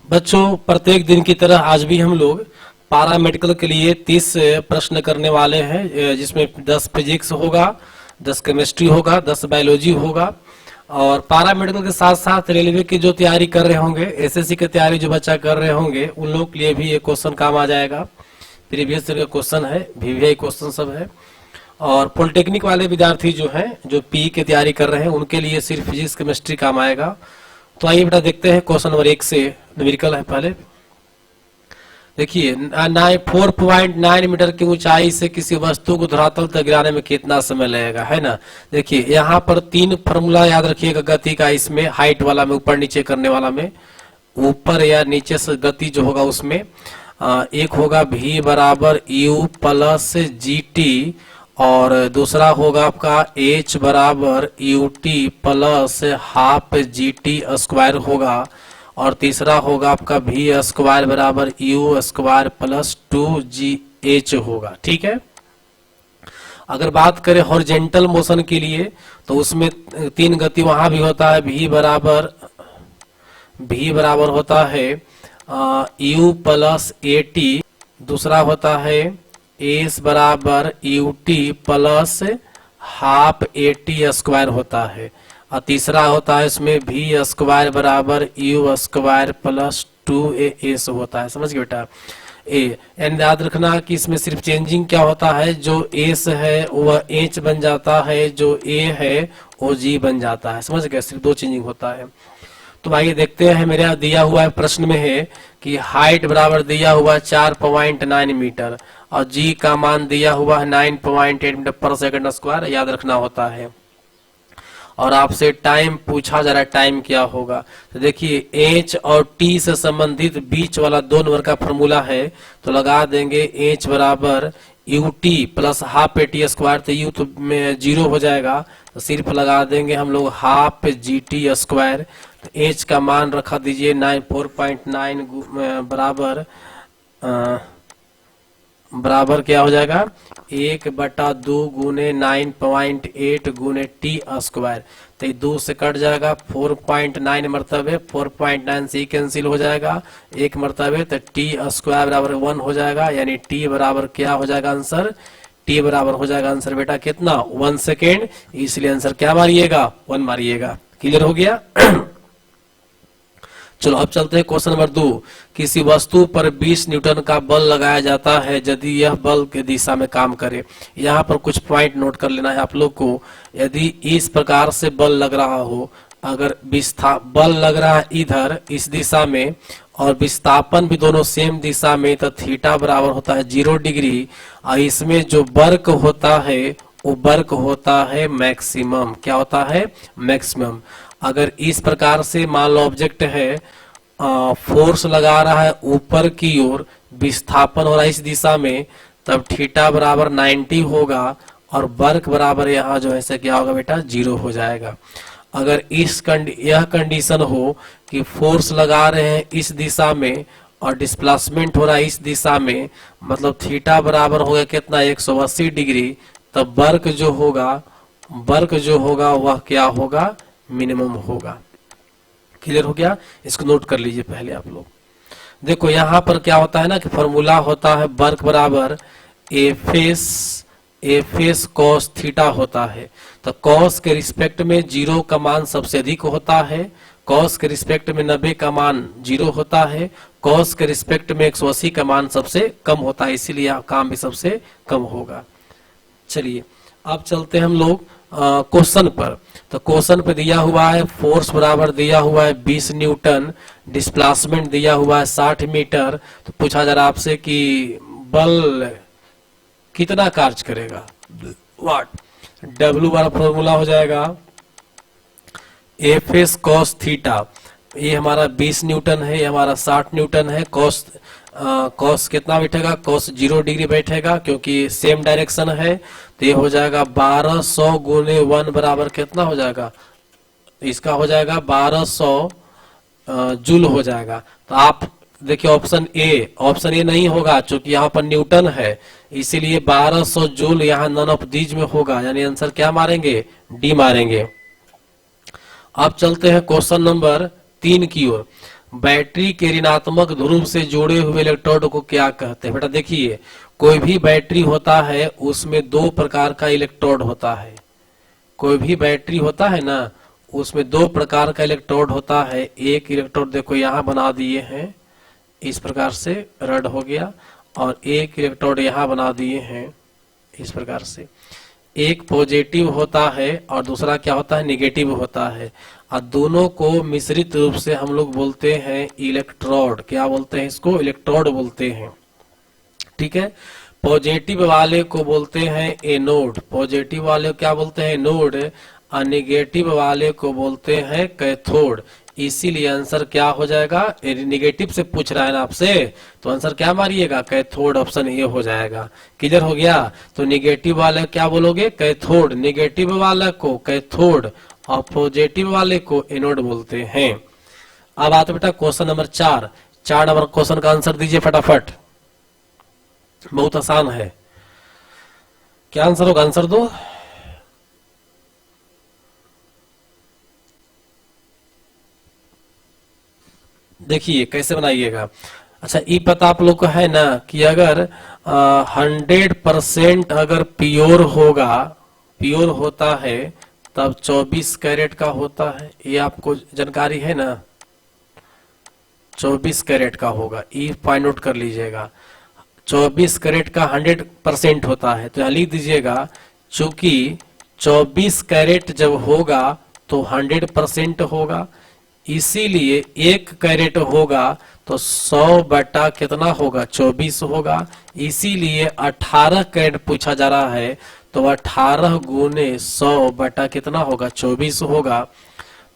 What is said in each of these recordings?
बच्चों, प्रत्येक दिन की तरह आज भी हम लोग पारा मेडिकल के लिए 30 प्रश्न करने वाले हैं, जिसमें 10 फिजिक्स होगा, 10 केमिस्ट्री होगा, 10 बायोलॉजी होगा। और पारा मेडिकल के साथ साथ रेलवे की जो तैयारी कर रहे होंगे, एसएससी की तैयारी जो बच्चा कर रहे होंगे, उन लोग के लिए भी ये क्वेश्चन काम आ जाएगा। प्रीवियस ईयर का क्वेश्चन है, वीवीआई क्वेश्चन सब है। और पॉलिटेक्निक वाले विद्यार्थी जो हैं, जो पीई की तैयारी कर रहे हैं, उनके लिए सिर्फ फिजिक्स केमिस्ट्री काम आएगा। तो आइए बेटा देखते हैं क्वेश्चन नंबर 1 से। न्यूमेरिकल है पहले। देखिए, 4.9 मीटर की ऊंचाई से किसी वस्तु को धरातल तक गिराने में कितना समय लगेगा, है ना। देखिए यहाँ पर 3 फॉर्मूला याद रखिएगा गति का, इसमें हाइट वाला में, ऊपर नीचे करने वाला में, ऊपर या नीचे से गति जो होगा उसमें एक होगा v बराबर u प्लस जी टी, और दूसरा होगा आपका h बराबर U T plus half G T square होगा, और तीसरा होगा आपका v स्क्वायर बराबर u स्क्वायर प्लस 2gh होगा। ठीक है। अगर बात करें हॉरिजेंटल मोशन के लिए तो उसमें 3 गति वहां भी होता है। v बराबर होता है u प्लस ए टी, दूसरा होता है एस बराबर U T plus half A T square होता है, और तीसरा होता है इसमें v स्क्वायर बराबर यू स्क्वायर प्लस 2as होता है। समझ गए बेटा। एंड याद रखना कि इसमें सिर्फ चेंजिंग क्या होता है, जो एस है वह एच बन जाता है, जो ए है वो जी बन जाता है। समझ गए, सिर्फ 2 चेंजिंग होता है। तो आइए देखते हैं, मेरे यहाँ दिया हुआ है प्रश्न में है कि हाइट बराबर दिया हुआ है 4.9 मीटर और जी का मान दिया हुआ है 9.8 मीटर पर सेकंड स्क्वायर, याद रखना होता है। और आपसे टाइम पूछा जा रहा है, टाइम क्या होगा। तो देखिए एच और टी से संबंधित बीच वाला 2 नंबर का फॉर्मूला है, तो लगा देंगे एच बराबर U T plus half A T square, तो यू तो 0 हो जाएगा, तो सिर्फ लगा देंगे हम लोग हाफ जी टी स्क्वायर। तो एच का मान रखा दीजिए 4.9 बराबर क्या हो जाएगा, 1/2 गुने 9.8 गुने टी स्क्वायर। तो 2 से कट जाएगा, 4.9 मरतबे 4.9 से कैंसिल हो जाएगा, 1 मरतबे, तो टी स्क्वायर बराबर 1 हो जाएगा। यानी टी बराबर क्या हो जाएगा आंसर, टी बराबर हो जाएगा आंसर बेटा कितना, 1 सेकेंड। इसलिए आंसर क्या मारिएगा, 1 मारिएगा। क्लियर हो गया। चलो अब चलते हैं क्वेश्चन नंबर 2। किसी वस्तु पर 20 न्यूटन का बल लगाया जाता है यदि यह बल की दिशा में काम करे। यहाँ पर कुछ पॉइंट नोट कर लेना है आप लोग को। यदि इस प्रकार से बल लग रहा हो, अगर बल लग रहा है इधर इस दिशा में और विस्थापन भी दोनों सेम दिशा में, तो थीटा बराबर होता है 0 डिग्री, और इसमें जो वर्क होता है वो वर्क होता है मैक्सिमम। क्या होता है, मैक्सिमम। अगर इस प्रकार से मान लो ऑब्जेक्ट है, फोर्स लगा रहा है ऊपर की ओर, विस्थापन हो रहा है इस दिशा में, तब थीटा बराबर 90 होगा और वर्क बराबर यहाँ जो है क्या होगा बेटा, 0 हो जाएगा। अगर यह कंडीशन हो कि फोर्स लगा रहे हैं इस दिशा में और डिस्प्लेसमेंट हो रहा है इस दिशा में, मतलब थीटा बराबर होगा कितना, 180 डिग्री, तब वर्क जो होगा वह क्या होगा, मिनिमम होगा। क्लियर हो गया। इसको नोट कर लीजिए पहले आप लोग। देखो यहाँ पर क्या होता है ना कि फॉर्मूला होता है वर्क बराबर एफ कॉस थीटा होता है। तो कॉस के रिस्पेक्ट में 0 का मान सबसे अधिक होता है, कॉस के रिस्पेक्ट में 90 का मान 0 होता है, कॉस के रिस्पेक्ट में 180 का मान सबसे कम होता है, इसीलिए काम भी सबसे कम होगा। चलिए अब चलते हैं हम लोग क्वेश्चन पर। तो क्वेश्चन पे दिया हुआ है फोर्स बराबर दिया हुआ है 20 न्यूटन, डिस्प्लेसमेंट दिया हुआ है 60 मीटर। तो पूछा जा रहा है आपसे कि बल कितना कार्य करेगा, वाट। डब्ल्यू वाला फॉर्मूला हो जाएगा एफ एस कॉस थीटा। ये हमारा 20 न्यूटन है, ये हमारा 60 न्यूटन है। कॉस कितना बैठेगा, कॉस 0 डिग्री बैठेगा क्योंकि सेम डायरेक्शन है। तो ये हो जाएगा 1200 गुने 1 बराबर कितना हो जाएगा, इसका हो जाएगा 1200 जूल हो जाएगा। तो आप देखिए ऑप्शन ए नहीं होगा क्योंकि यहाँ पर न्यूटन है, इसीलिए 1200 जूल यहाँ नन ऑफ दीज में होगा, यानी आंसर क्या मारेंगे, डी मारेंगे। अब चलते हैं क्वेश्चन नंबर 3 की ओर। बैटरी के ऋणात्मक ध्रुव से जुड़े हुए इलेक्ट्रोड को क्या कहते हैं? बेटा देखिए, कोई भी बैटरी होता है उसमें दो प्रकार का इलेक्ट्रोड होता है। कोई भी बैटरी होता है ना, उसमें दो प्रकार का इलेक्ट्रोड होता है। एक इलेक्ट्रोड देखो यहाँ बना दिए हैं, इस प्रकार से रड हो गया, और एक इलेक्ट्रोड यहाँ बना दिए हैं इस प्रकार से। एक पॉजिटिव होता है और दूसरा क्या होता है, निगेटिव होता है, और दोनों को मिश्रित रूप से हम लोग बोलते हैं इलेक्ट्रोड। क्या बोलते हैं इसको? इलेक्ट्रोड बोलते हैं। ठीक है, पॉजिटिव वाले को बोलते हैं एनोड, पॉजिटिव वाले को क्या बोलते हैं? एनोड, और निगेटिव वाले को बोलते हैं कैथोड। इसीलिए आंसर क्या हो जाएगा? निगेटिव से पूछ रहा है ना आपसे, तो आंसर क्या मारिएगा? कैथोड, ऑप्शन ए हो जाएगा। क्लियर हो गया? तो निगेटिव वाले क्या बोलोगे? कैथोड। निगेटिव वाले को कैथोड और पॉजिटिव वाले को एनोड बोलते हैं। अब आते बेटा क्वेश्चन नंबर 4। 4 नंबर क्वेश्चन का आंसर दीजिए फटाफट, बहुत आसान है। क्या आंसर होगा? आंसर दो। देखिए कैसे बनाइएगा। अच्छा, ये पता आप लोग को है ना कि अगर 100% अगर प्योर होगा, प्योर होता है, तब 24 कैरेट का होता है। ये आपको जानकारी है ना, 24 कैरेट का होगा। ये पॉइंट नोट कर लीजिएगा। 24 कैरेट का 100% होता है, तो यहाँ लिख दीजिएगा, चूंकि 24 कैरेट जब होगा तो 100% होगा, इसीलिए 1 कैरेट होगा तो 100 बटा कितना होगा? 24 होगा। इसीलिए 18 कैरेट पूछा जा रहा है, तो 18 गुने 100 बटा कितना होगा? 24 होगा।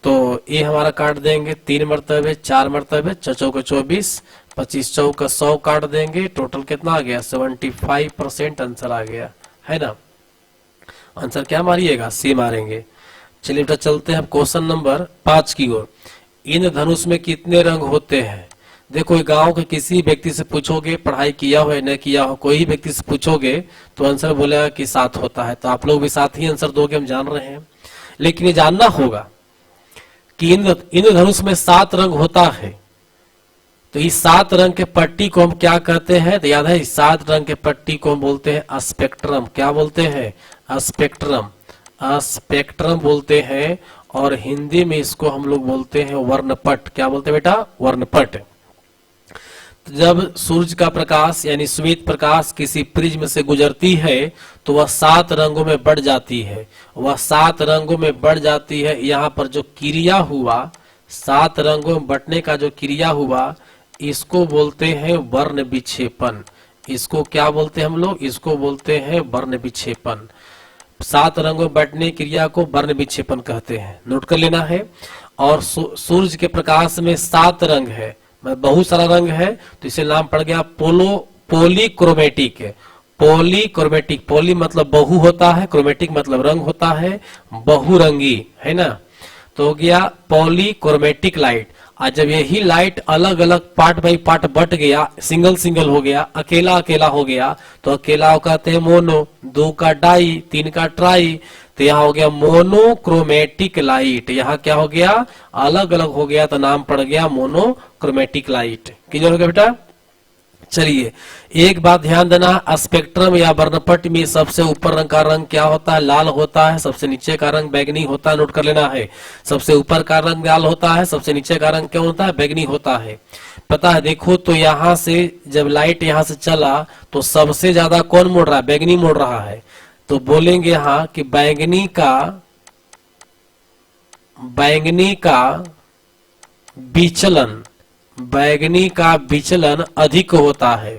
तो ये हमारा काट देंगे 3 मरतबे, 4 मरतबे, 4 24, 25 चौका 100 काट देंगे। टोटल कितना आ गया? 75% आंसर आ गया, है ना। आंसर क्या मारिएगा? सी मारेंगे। चलिए बेटा चलते हैं क्वेश्चन नंबर 5 की ओर। इंद्रधनुष में कितने रंग होते हैं? देखो, गांव के किसी व्यक्ति से पूछोगे, पढ़ाई किया हो या नहीं किया हो, कोई व्यक्ति से पूछोगे तो आंसर बोलेगा कि 7 होता है। तो आप लोग भी 7 ही आंसर दोगे, हम जान रहे हैं, लेकिन ये जानना होगा कि इंद्रधनुष में 7 रंग होता है। तो इस 7 रंग के पट्टी को हम क्या कहते हैं? तो याद है, इस 7 रंग के पट्टी को हम बोलते हैं स्पेक्ट्रम। क्या बोलते हैं? स्पेक्ट्रम, स्पेक्ट्रम बोलते हैं। और हिंदी में इसको हम लोग बोलते हैं वर्णपट। क्या बोलते हैं बेटा? वर्णपट। जब सूरज का प्रकाश यानी श्वेत प्रकाश किसी प्रिज्म से गुजरती है तो वह 7 रंगों में बढ़ जाती है, वह 7 रंगों में बढ़ जाती है। यहाँ पर जो क्रिया हुआ, 7 रंगों में बंटने का जो क्रिया हुआ, इसको बोलते हैं वर्ण विक्षेपण। इसको क्या बोलते हैं हम लोग? इसको बोलते हैं वर्ण विक्षेपण। 7 रंगों में बंटने क्रिया को वर्ण विक्षेपण कहते हैं, नोट कर लेना है। और सूरज के प्रकाश में 7 रंग है, बहुत सारा रंग है, तो इसे नाम पड़ गया पॉलीक्रोमेटिक। पॉलीक्रोमेटिक, पॉली मतलब बहु होता है, क्रोमेटिक मतलब रंग होता है, बहुरंगी, है ना। तो हो गया पॉलीक्रोमेटिक लाइट। आज जब यही लाइट अलग अलग पार्ट बाई पार्ट बट गया, सिंगल सिंगल हो गया, अकेला अकेला हो गया, तो अकेला कहते हैं मोनो, 2 का डाई, 3 का ट्राई। तो यहाँ हो गया मोनोक्रोमेटिक लाइट। यहाँ क्या हो गया? अलग अलग हो गया, तो नाम पड़ गया मोनोक्रोमेटिक लाइट। क्लियर हो गया बेटा? चलिए एक बात ध्यान देना, स्पेक्ट्रम या वर्णपट में सबसे ऊपर रंग का रंग क्या होता है? लाल होता है। सबसे नीचे का रंग बैगनी होता है, नोट कर लेना है। सबसे ऊपर का रंग लाल होता है, सबसे नीचे का रंग क्या होता है? बैगनी होता है। पता है, देखो तो यहाँ से जब लाइट यहाँ से चला तो सबसे ज्यादा कौन मोड़ रहा है? बैगनी मोड़ रहा है। तो बोलेंगे यहाँ कि बैंगनी का विचलन, बैंगनी का विचलन अधिक होता है।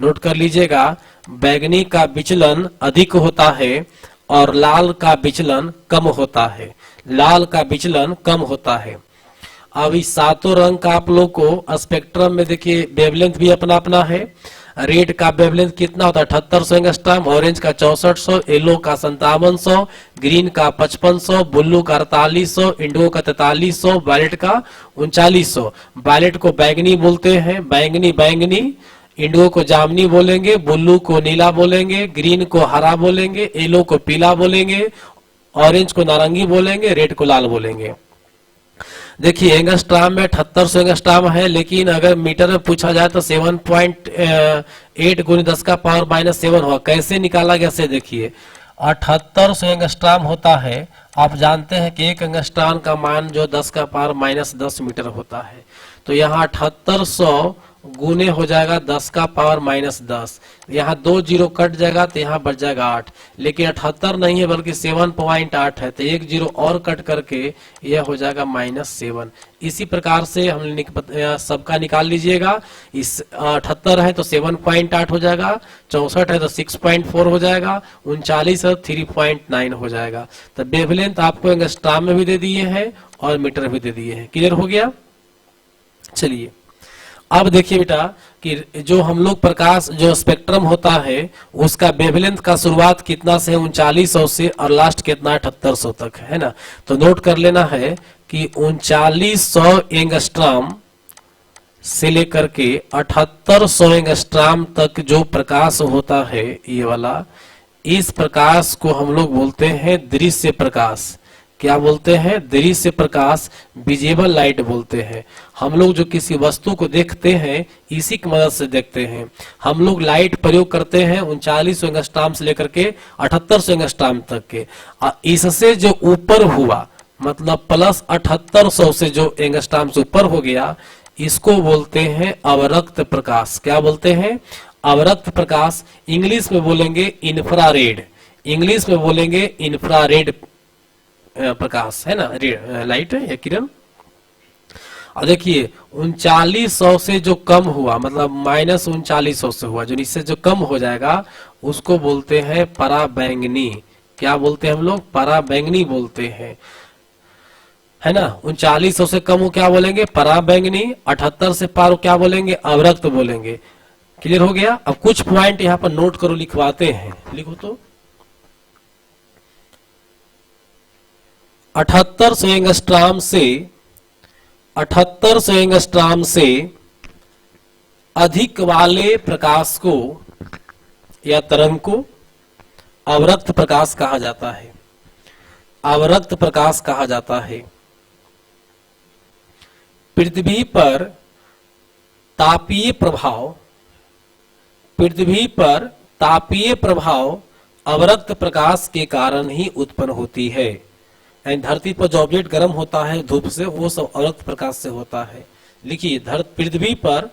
नोट कर लीजिएगा, बैंगनी का विचलन अधिक होता है और लाल का विचलन कम होता है। लाल का विचलन कम होता है। अब इस 7 रंग का आप लोग को स्पेक्ट्रम में देखिए वेवलेंथ भी अपना अपना है। रेड का वेवलेंथ कितना होता है? 7800 एंगस्ट्रॉम, ऑरेंज का 6400, येलो का 5700, ग्रीन का 5500, ब्लू का 4800, इंडिगो का 4300, वायलेट का 3900। वायलेट को बैंगनी बोलते हैं, बैंगनी बैंगनी। इंडिगो को जामनी बोलेंगे, ब्लू को नीला बोलेंगे, ग्रीन को हरा बोलेंगे, येलो को पीला बोलेंगे, ऑरेंज को नारंगी बोलेंगे, रेड को लाल बोलेंगे। देखिए एंगस्ट्राम में 7800 एंगस्ट्राम है, लेकिन अगर मीटर में पूछा जाए तो 7.8 गुनी 10 का पावर माइनस 7 होगा। कैसे निकाला गया से देखिए, 7800 एंगस्ट्राम होता है, आप जानते हैं कि एक एंगस्ट्राम का मान जो 10 का पावर माइनस 10 मीटर होता है, तो यहाँ 7800 गुने हो जाएगा 10 का पावर माइनस 10, यहाँ 2 जीरो कट जाएगा तो यहाँ बच जाएगा 8, लेकिन 78 नहीं है बल्कि 7.8 है, तो एक जीरो और कट करके यह हो जाएगा -7। इसी प्रकार से हम सबका निकाल लीजिएगा। इस 78 है तो 7.8 हो जाएगा, 64 है तो 6.4 हो जाएगा, 39 है तो 3.9 हो जाएगा। तो वेवलेंथ आपको एंगस्ट्राम में भी दे दिए हैं और मीटर भी दे दिए हैं। क्लियर हो गया। चलिए अब देखिए बेटा कि जो हम लोग प्रकाश जो स्पेक्ट्रम होता है उसका वेवलेंथ का शुरुआत कितना से है, 3900 से, और लास्ट कितना है 7800 तक है ना। तो नोट कर लेना है कि 3900 एंगस्ट्राम से लेकर के 7800 एंगस्ट्राम तक जो प्रकाश होता है ये वाला, इस प्रकाश को हम लोग बोलते हैं दृश्य प्रकाश। क्या बोलते हैं? दृश्य प्रकाश, विजिबल लाइट बोलते हैं। हम लोग जो किसी वस्तु को देखते हैं इसी की मदद से देखते हैं। हम लोग लाइट प्रयोग करते हैं 3900 एंगस्ट्राम से लेकर के 7800 एंगस्ट्राम तक के। इससे जो ऊपर हुआ मतलब प्लस 7800 से जो एंगस्ट्राम से ऊपर हो गया, इसको बोलते हैं अवरक्त प्रकाश। क्या बोलते हैं? अवरक्त प्रकाश। इंग्लिश में बोलेंगे इंफ्रारेड, इंग्लिश में बोलेंगे इंफ्रारेड प्रकाश, है ना, लाइट है या किरण। और देखिए 3900 से जो कम हुआ मतलब -3900 से हुआ, जो इससे जो कम हो जाएगा उसको बोलते हैं पराबैंगनी। क्या बोलते हैं हम लोग? पराबैंगनी बोलते हैं, है ना। 3900 से कम हो क्या बोलेंगे? पराबैंगनी। 78 से पार हो क्या बोलेंगे? अवरक्त बोलेंगे। क्लियर हो गया। अब कुछ पॉइंट यहाँ पर नोट करो, लिखवाते हैं, लिखो तो। 7800 एंगस्ट्राम से 7800 एंगस्ट्राम से अधिक वाले प्रकाश को या तरंग को अवरक्त प्रकाश कहा जाता है। अवरक्त प्रकाश कहा जाता है। पृथ्वी पर तापीय प्रभाव, पृथ्वी पर तापीय प्रभाव अवरक्त प्रकाश के कारण ही उत्पन्न होती है। धरती पर जो ऑब्जेक्ट गर्म होता है धूप से, वो सब अवरक्त प्रकाश से होता है। लिखिए, पृथ्वी पर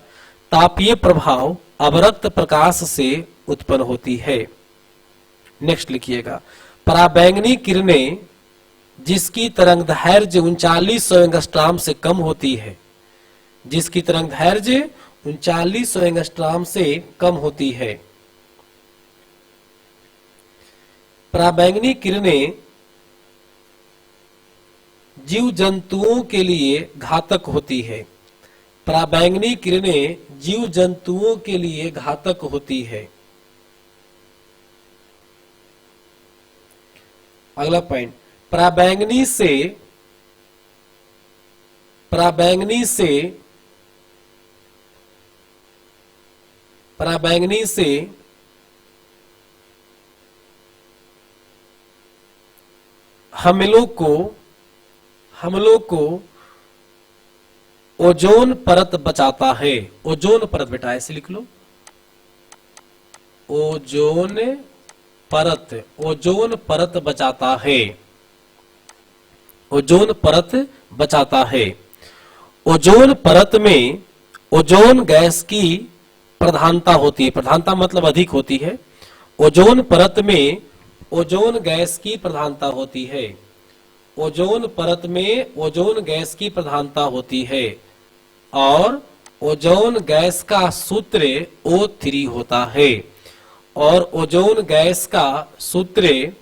तापीय प्रभाव अवरक्त प्रकाश से उत्पन्न होती है। नेक्स्ट लिखिएगा, पराबैंगनी किरणें जिसकी तरंगदैर्घ्य 3900 एंगस्ट्राम से कम होती है, जिसकी तरंगदैर्घ्य 3900 एंगस्ट्राम से कम होती है। पराबैंगनी किरणें जीव जंतुओं के लिए घातक होती है। पराबैंगनी किरणें जीव जंतुओं के लिए घातक होती है। अगला पॉइंट, पराबैंगनी से हम लोग को ओजोन परत बचाता है। ओजोन परत, बेटा ऐसे लिख लो, ओजोन परत बचाता है। ओजोन परत बचाता है। ओजोन परत में ओजोन गैस की प्रधानता होती है। प्रधानता मतलब अधिक होती है। ओजोन परत में ओजोन गैस की प्रधानता होती है। ओजोन परत में ओजोन गैस की प्रधानता होती है और ओजोन गैस का सूत्र O3 होता है। और ओजोन गैस का सूत्र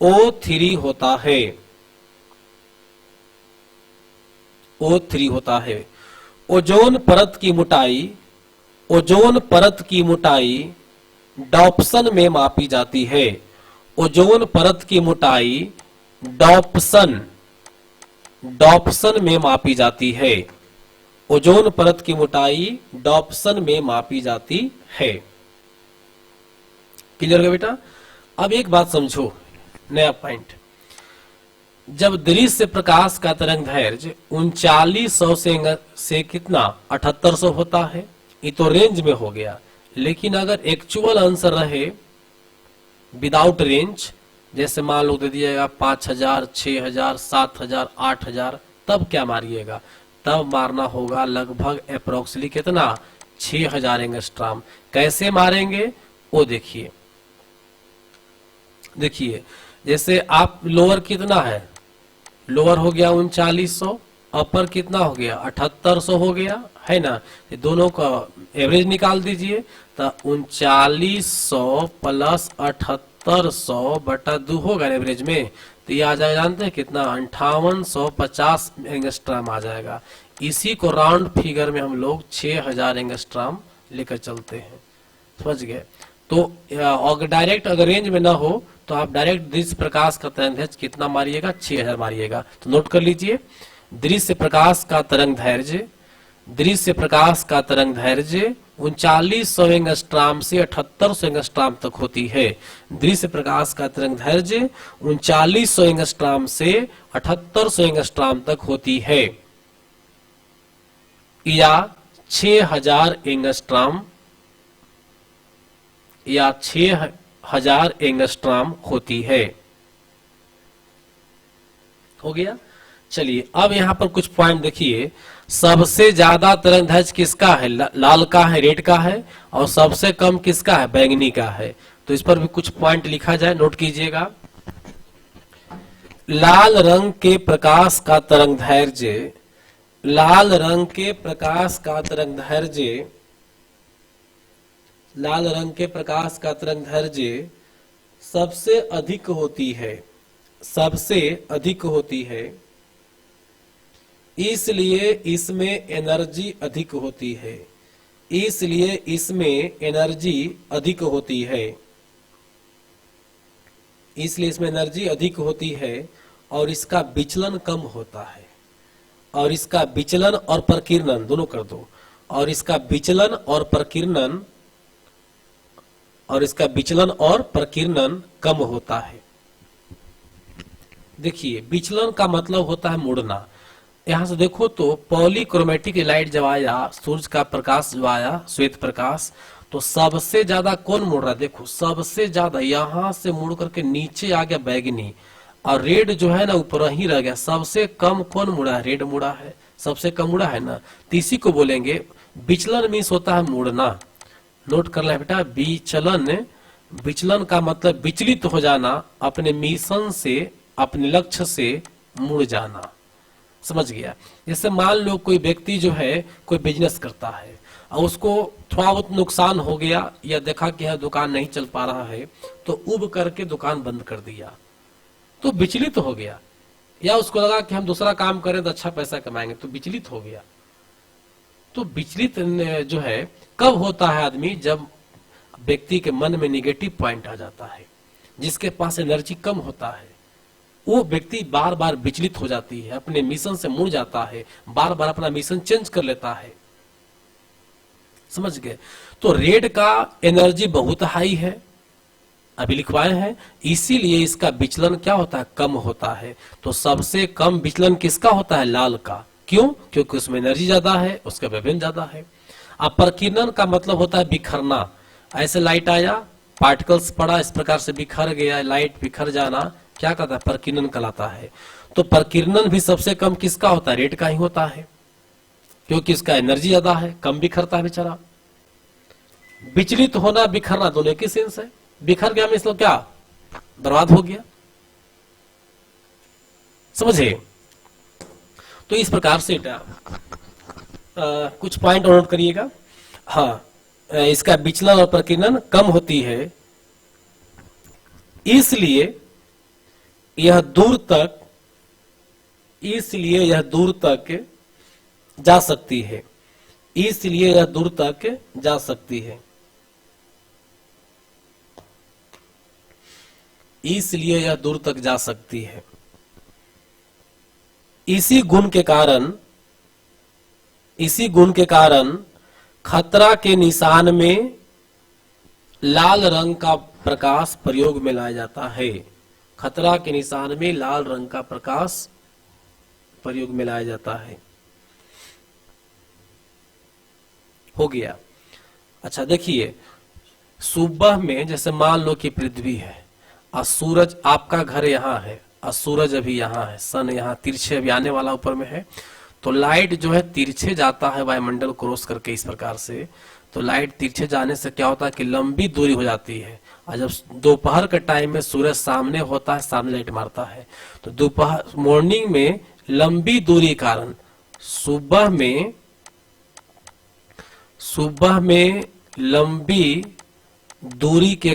O3 होता है। O3 होता है। ओजोन परत की मोटाई डॉप्सन में मापी जाती है। ओजोन परत की मोटाई डॉप्सन में मापी जाती है। ओजोन परत की मोटाई डॉप्सन में मापी जाती है। क्लियर हो गया बेटा। अब एक बात समझो, नया पॉइंट, जब दृश्य प्रकाश का तरंग दैर्घ्य 3900 से कितना 7800 होता है, ये तो रेंज में हो गया। लेकिन अगर एक्चुअल आंसर रहे विदाउट रेंज, जैसे मान लो दे दिएगा 5000, 6000, 7000, 8000, तब क्या मारिएगा? तब मारना होगा लगभग अप्रोक्सीमेटली कितना 6000 एंगस्ट्रॉम। कैसे मारेंगे वो देखिए। देखिए जैसे आप लोअर कितना है, लोअर हो गया 3900, अपर कितना हो गया 7800 हो गया है ना। ये दोनों का एवरेज निकाल दीजिए तो 3900 प्लस 7800 बटा 2 होगा एवरेज में, तो ये आ जाएगा जानते हैं कितना 5850 एंगस्ट्रॉम आ जाएगा। इसी को राउंड फिगर में हम लोग 6000 एंगस्ट्रॉम लेकर चलते हैं, समझ गए। तो अगर डायरेक्ट अगर रेंज में ना हो तो आप डायरेक्ट दृश्य प्रकाश का तरंग दैर्घ्य कितना मारिएगा 6000 मारिएगा। तो नोट कर लीजिए, दृश्य प्रकाश का तरंग दैर्घ्य, दृश्य प्रकाश का तरंग दैर्घ्य 3900 एंगस्ट्रॉम से 7800 एंगस्ट्रॉम तक होती है। दृश्य प्रकाश का तरंग दैर्घ्य 3900 एंगस्ट्रॉम से 7800 एंगस्ट्रॉम तक होती है, या 6000 एंगस्ट्रॉम, या 6000 एंगस्ट्रॉम होती है। हो गया। चलिए अब यहां पर कुछ पॉइंट देखिए। सबसे ज्यादा तरंग दैर्घ्य किसका है? लाल का है, रेड का है, और सबसे कम किसका है? बैंगनी का है। तो इस पर भी कुछ पॉइंट लिखा जाए, नोट कीजिएगा। लाल रंग के प्रकाश का तरंग दैर्घ्य, लाल रंग के प्रकाश का तरंग दैर्घ्य, लाल रंग के प्रकाश का तरंग दैर्घ्य सबसे अधिक होती है, सबसे अधिक होती है, इसलिए इसमें एनर्जी अधिक होती है, इसलिए इसमें एनर्जी अधिक होती है, इसलिए इसमें एनर्जी अधिक होती है, और इसका विचलन कम होता है। और इसका विचलन और प्रकीर्णन दोनों कर दो, और इसका विचलन और प्रकीर्णन, और इसका विचलन और प्रकीर्णन कम होता है। देखिए विचलन का मतलब होता है मुड़ना। यहां से देखो तो पॉलीक्रोमेटिक लाइट जब आया, सूरज का प्रकाश जो आया, श्वेत प्रकाश, तो सबसे ज्यादा कौन मुड़ रहा है? देखो सबसे ज्यादा यहां से मुड़ करके नीचे आ गया बैगनी, और रेड जो है ना ऊपर ही रह गया। सबसे कम कौन मुड़ा है? रेड मुड़ा है, सबसे कम मुड़ा है ना। तो इसी को बोलेंगे विचलन मीन्स होता है मुड़ना। नोट कर ले बेटा, विचलन, विचलन का मतलब विचलित हो जाना, अपने मिशन से, अपने लक्ष्य से मुड़ जाना, समझ गया। जैसे मान लो कोई व्यक्ति जो है कोई बिजनेस करता है और उसको थोड़ा बहुत नुकसान हो गया, या देखा कि यह दुकान नहीं चल पा रहा है, तो उब करके दुकान बंद कर दिया, तो विचलित हो गया। या उसको लगा कि हम दूसरा काम करें तो अच्छा पैसा कमाएंगे, तो विचलित हो गया। तो विचलित जो है कब होता है आदमी? जब व्यक्ति के मन में निगेटिव पॉइंट आ जाता है, जिसके पास एनर्जी कम होता है, वो व्यक्ति बार बार विचलित हो जाती है, अपने मिशन से मुड़ जाता है, बार बार अपना मिशन चेंज कर लेता है, समझ गए। तो रेड का एनर्जी बहुत हाई है, अभी लिखवाए हैं, इसीलिए इसका विचलन क्या होता है? कम होता है। तो सबसे कम विचलन किसका होता है? लाल का। क्यों? क्योंकि उसमें एनर्जी ज्यादा है, उसका वेवलेंथ ज्यादा है। अब प्रकीर्णन का मतलब होता है बिखरना। ऐसे लाइट आया, पार्टिकल्स पड़ा, इस प्रकार से बिखर गया, लाइट बिखर जाना, क्या कहता है? प्रकीर्णन कहलाता है। तो प्रकीर्णन भी सबसे कम किसका होता है? रेड का ही होता है, क्योंकि इसका एनर्जी ज्यादा है, कम बिखरता है बेचारा। विचलित होना, बिखरना दोनों की सेंस है। बिखर गया मतलब क्या? बर्बाद हो गया, समझे। तो इस प्रकार से कुछ पॉइंट नोट करिएगा। हाँ, इसका विचलन और प्रकीर्णन कम होती है, इसलिए यह दूर तक, इसलिए यह दूर तक जा सकती है, इसलिए यह दूर तक जा सकती है, इसलिए यह दूर तक जा सकती है। इसी गुण के कारण, इसी गुण के कारण खतरा के निशान में लाल रंग का प्रकाश प्रयोग में लाया जाता है। खतरा के निशान में लाल रंग का प्रकाश प्रयोग में लाया जाता है। हो गया। अच्छा देखिए, सुबह में जैसे मान लो कि पृथ्वी है और सूरज, आपका घर यहाँ है और सूरज अभी यहाँ है, सन यहाँ तिरछे अभी आने वाला ऊपर में है, तो लाइट जो है तिरछे जाता है वायुमंडल क्रॉस करके इस प्रकार से। तो लाइट तिरछे जाने से क्या होता है कि लंबी दूरी हो जाती है, और जब दोपहर के टाइम में सूरज सामने होता है, सामने लाइट मारता है, तो दोपहर मॉर्निंग में लंबी दूरी के कारण सुबह में लंबी दूरी के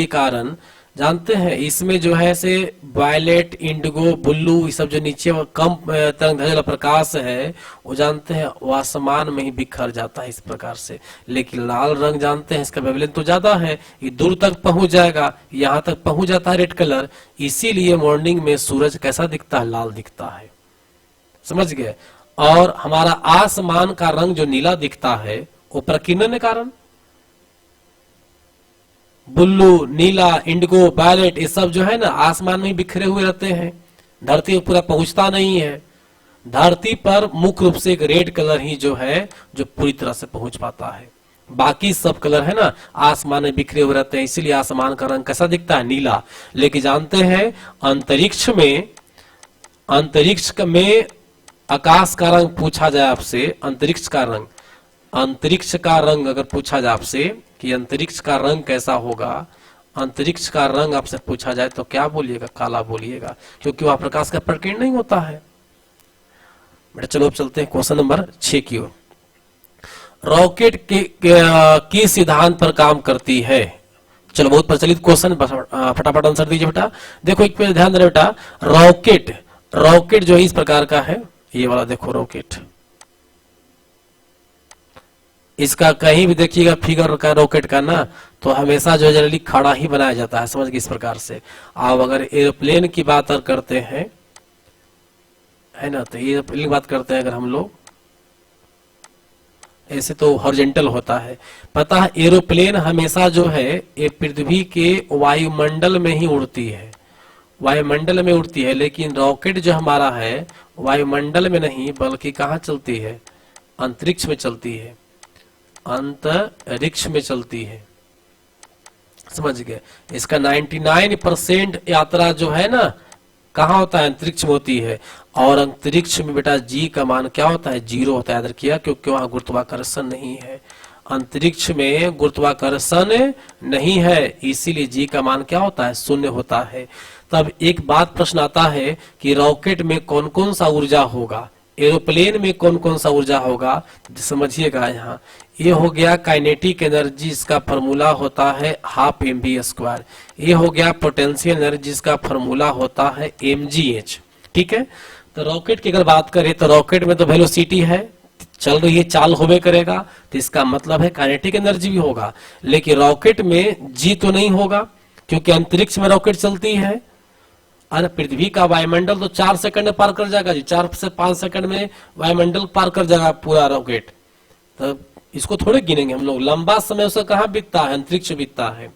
कारण जानते हैं इसमें जो है से वायलेट, इंडिगो, ब्लू, ये सब जो नीचे कम तरंगदैर्घ्य वाला प्रकाश है वो जानते हैं वो आसमान में ही बिखर जाता है इस प्रकार से। लेकिन लाल रंग जानते हैं इसका वेवलेंथ तो ज्यादा है, ये दूर तक पहुंच जाएगा, यहाँ तक पहुंच जाता है रेड कलर, इसीलिए मॉर्निंग में सूरज कैसा दिखता है, लाल दिखता है। समझ गए। और हमारा आसमान का रंग जो नीला दिखता है वो प्रकीर्णन के कारण, ब्लू, नीला, इंडिगो, वायलेट, ये सब जो है ना आसमान में बिखरे हुए रहते हैं, धरती पर पूरा पहुंचता नहीं है। धरती पर मुख्य रूप से एक रेड कलर ही जो है जो पूरी तरह से पहुंच पाता है, बाकी सब कलर है ना आसमान में बिखरे हुए रहते हैं, इसीलिए आसमान का रंग कैसा दिखता है, नीला। लेकिन जानते हैं अंतरिक्ष में आकाश का रंग पूछा जाए आपसे, अंतरिक्ष का रंग अगर पूछा जाए आपसे कि अंतरिक्ष का रंग कैसा होगा, अंतरिक्ष का रंग आपसे पूछा जाए तो क्या बोलिएगा, काला बोलिएगा, क्योंकि वहां प्रकाश का प्रकीर्णन नहीं होता है। बेटा चलो अब चलते हैं क्वेश्चन नंबर 6 की ओर। रॉकेट के सिद्धांत पर काम करती है। चलो बहुत प्रचलित क्वेश्चन, फटाफट आंसर दीजिए बेटा। देखो एक पे ध्यान देना बेटा, रॉकेट जो है इस प्रकार का है, ये वाला देखो रॉकेट, इसका कहीं भी देखिएगा फिगर का रॉकेट का ना तो हमेशा जो जनरली खड़ा ही बनाया जाता है, समझ गए इस प्रकार से। अब अगर एरोप्लेन की बात करते हैं है ना, तो एरोप्लेन की बात करते हैं अगर हम लोग, ऐसे तो हॉरिजॉन्टल होता है। पता है एरोप्लेन हमेशा जो है ये पृथ्वी के वायुमंडल में ही उड़ती है, वायुमंडल में उड़ती है, लेकिन रॉकेट जो हमारा है वायुमंडल में नहीं बल्कि कहाँ चलती है, अंतरिक्ष में चलती है, अंतरिक्ष में चलती है। समझ गए। इसका 99% यात्रा जो है ना कहाँ होता है, अंतरिक्ष में होती है। और अंतरिक्ष में बेटा जी का मान क्या होता है, 0 होता है, याद रखिएगा, क्योंकि वहां गुरुत्वाकर्षण नहीं है। अंतरिक्ष में गुरुत्वाकर्षण नहीं है, इसीलिए जी का मान क्या होता है, 0 होता है। तब एक बात प्रश्न आता है कि रॉकेट में कौन कौन सा ऊर्जा होगा, एरोप्लेन में कौन कौन सा ऊर्जा होगा, समझिएगा। यहाँ ये हो गया काइनेटिक एनर्जी, इसका फॉर्मूला होता है 12 mv²। ये हो गया पोटेंशियल एनर्जी, इसका फॉर्मूला होता है mgh। ठीक है। तो रॉकेट की अगर बात करें तो रॉकेट में तो वेलोसिटी है, चल रही है, चाल होबे करेगा, तो इसका मतलब है काइनेटिक एनर्जी भी होगा। लेकिन रॉकेट में जी तो नहीं होगा, क्योंकि अंतरिक्ष में रॉकेट चलती है। अरे पृथ्वी का वायुमंडल तो 4 सेकंड में पार कर जाएगा जी, 4 से 5 सेकंड में वायुमंडल पार कर जाएगा पूरा रॉकेट। तो इसको थोड़े गिनेंगे हम लोग, लंबा समय उसका कहाँ बीतता है, अंतरिक्ष बीतता है।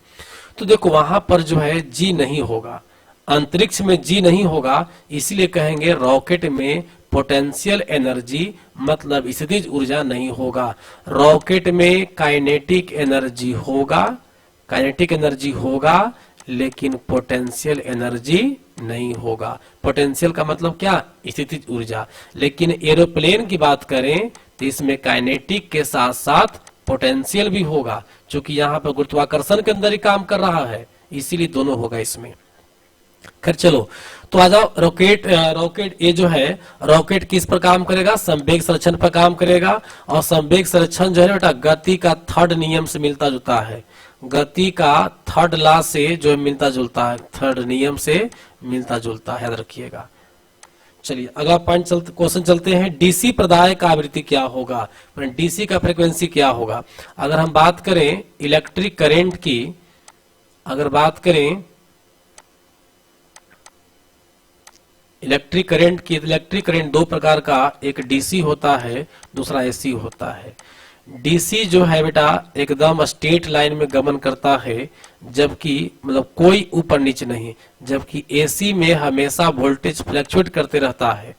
तो देखो वहां पर जो है जी नहीं होगा, अंतरिक्ष में जी नहीं होगा, इसलिए कहेंगे रॉकेट में पोटेंशियल एनर्जी मतलब स्थितिज ऊर्जा नहीं होगा। रॉकेट में काइनेटिक एनर्जी होगा, लेकिन पोटेंशियल एनर्जी नहीं होगा। पोटेंशियल का मतलब क्या, स्थितिज ऊर्जा। लेकिन एरोप्लेन की बात करें तो इसमें काइनेटिक के साथ साथ पोटेंशियल भी होगा, क्योंकि यहाँ पर गुरुत्वाकर्षण के अंदर ही काम कर रहा है, इसीलिए दोनों होगा इसमें। खैर चलो तो आ जाओ, रॉकेट ये जो है रॉकेट किस पर काम करेगा, संवेग संरक्षण पर काम करेगा। और संवेग संरक्षण जो है बेटा गति का 3rd नियम से मिलता जुलता है, गति का 3rd लॉ से जो मिलता जुलता है, 3rd नियम से मिलता जुलता है, याद रखिएगा। चलिए अगला पॉइंट क्वेश्चन चलते हैं, डीसी प्रदाय का आवृत्ति क्या होगा, डीसी का फ्रीक्वेंसी क्या होगा। अगर हम बात करें इलेक्ट्रिक करंट की, अगर बात करें इलेक्ट्रिक करंट की, इलेक्ट्रिक करंट 2 प्रकार का, एक डीसी होता है, दूसरा एसी होता है। डीसी जो है बेटा एकदम स्ट्रेट लाइन में गमन करता है, जबकि मतलब कोई ऊपर नीचे नहीं, जबकि एसी में हमेशा वोल्टेज फ्लक्चुएट करते रहता है,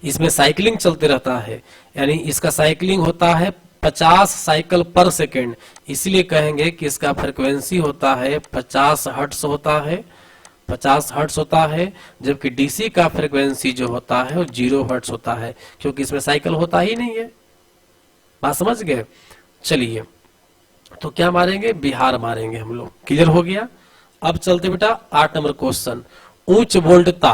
इसमें साइकिलिंग चलते रहता है, यानी इसका साइकिलिंग होता है 50 साइकिल पर सेकेंड, इसलिए कहेंगे कि इसका फ्रीक्वेंसी होता है 50 हर्ट्ज होता है, 50 हर्ट्ज होता है, जबकि डीसी का फ्रीक्वेंसी जो होता है वो 0 हर्ट्ज होता है, क्योंकि इसमें साइकिल होता ही नहीं है। बात समझ गए? चलिए, तो क्या मारेंगे? बिहार मारेंगे हम लोग। क्लियर हो गया? अब चलते बेटा 8 नंबर क्वेश्चन। उच्च वोल्टता